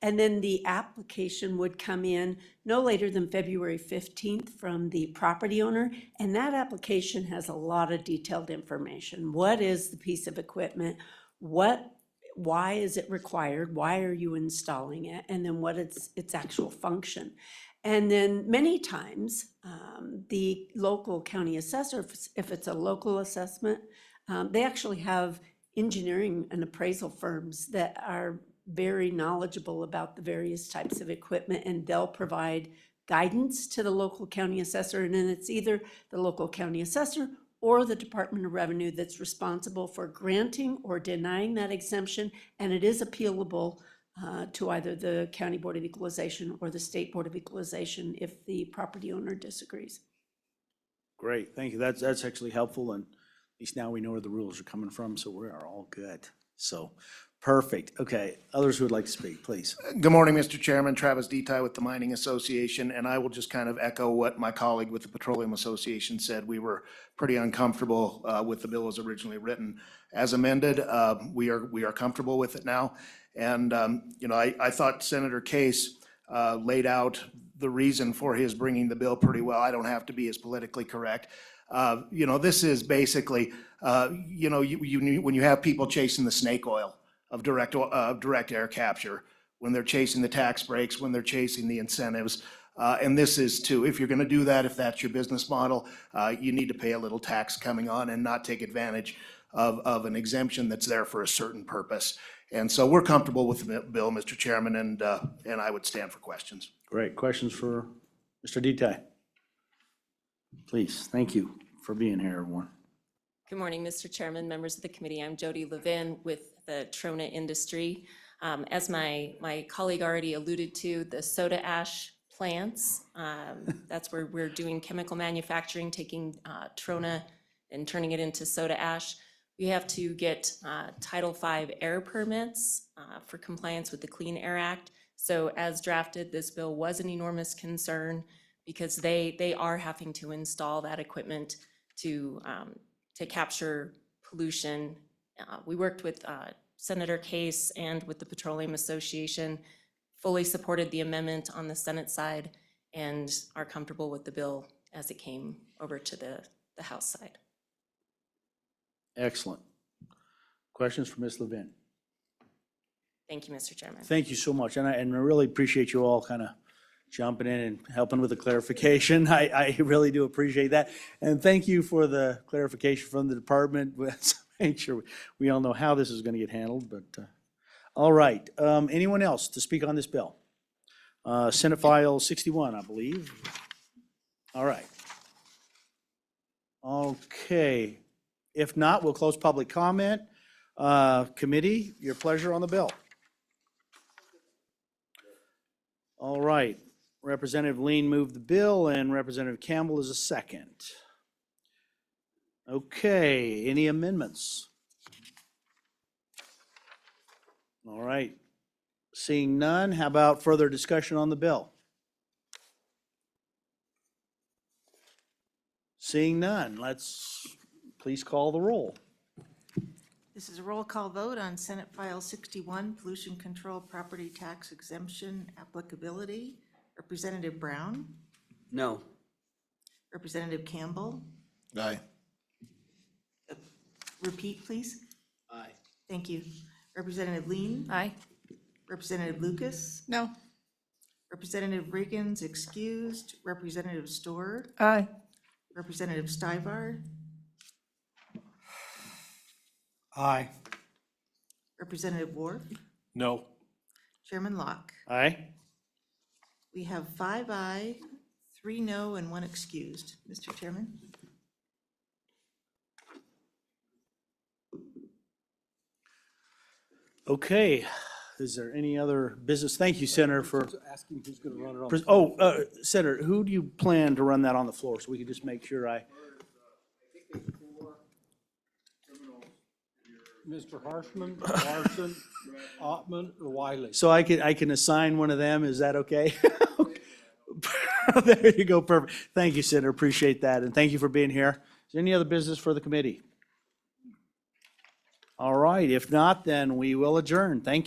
And then the application would come in no later than February 15th from the property owner. And that application has a lot of detailed information. What is the piece of equipment? Why is it required? Why are you installing it? And then what its actual function. And then many times, the local county assessor, if it's a local assessment, they actually have engineering and appraisal firms that are very knowledgeable about the various types of equipment, and they'll provide guidance to the local county assessor. And then it's either the local county assessor or the Department of Revenue that's responsible for granting or denying that exemption. And it is appealable to either the County Board of Equalization or the State Board of Equalization if the property owner disagrees. Great, thank you. That's actually helpful, and at least now we know where the rules are coming from, so we are all good. So, perfect. Okay, others who would like to speak, please. Good morning, Mr. Chairman. Travis Detai with the Mining Association, and I will just kind of echo what my colleague with the Petroleum Association said. We were pretty uncomfortable with the bill as originally written. As amended, we are comfortable with it now. And, I thought Senator Case laid out the reason for his bringing the bill pretty well. I don't have to be as politically correct. This is basically, when you have people chasing the snake oil of direct air capture, when they're chasing the tax breaks, when they're chasing the incentives. And this is too, if you're going to do that, if that's your business model, you need to pay a little tax coming on and not take advantage of an exemption that's there for a certain purpose. And so we're comfortable with the bill, Mr. Chairman, and I would stand for questions. Great. Questions for Mr. Detail? Please, thank you for being here, everyone. Good morning, Mr. Chairman, members of the committee. I'm Jody Levin with the Trona Industry. As my colleague already alluded to, the soda ash plants, that's where we're doing chemical manufacturing, taking Trona and turning it into soda ash. We have to get Title V air permits for compliance with the Clean Air Act. So as drafted, this bill was an enormous concern because they are having to install that equipment to capture pollution. We worked with Senator Case and with the Petroleum Association, fully supported the amendment on the Senate side, and are comfortable with the bill as it came over to the House side. Excellent. Questions for Ms. Levin? Thank you, Mr. Chairman. Thank you so much, and I really appreciate you all kind of jumping in and helping with the clarification. I really do appreciate that. And thank you for the clarification from the department. Let's make sure we all know how this is going to get handled, but, all right. Anyone else to speak on this bill? Senate File 61, I believe. All right. Okay. If not, we'll close public comment. Committee, your pleasure on the bill. All right. Representative Lean moved the bill and Representative Campbell is a second. Okay, any amendments? All right. Seeing none, how about further discussion on the bill? Seeing none, let's please call the roll. This is a roll call vote on Senate File 61, Pollution Control Property Tax Exemption Applicability. Representative Brown? No. Representative Campbell? Aye. Repeat, please. Aye. Thank you. Representative Lean? Aye. Representative Lucas? No. Representative Riggins excused. Representative Storer? Aye. Representative Stivar? Aye. Representative Wharf? No. Chairman Locke? Aye. We have 5 aye, 3 no, and 1 excused. Mr. Chairman? Okay, is there any other business? Thank you, Senator, for, Asking who's going to run it on. oh, Senator, who do you plan to run that on the floor so we can just make sure Mr. Harshman, Larson, Ottman, or Wiley? so I can assign one of them, is that okay? There you go, perfect. Thank you, Senator, appreciate that, and thank you for being here. Is there any other business for the committee? All right, if not, then we will adjourn. Thank you.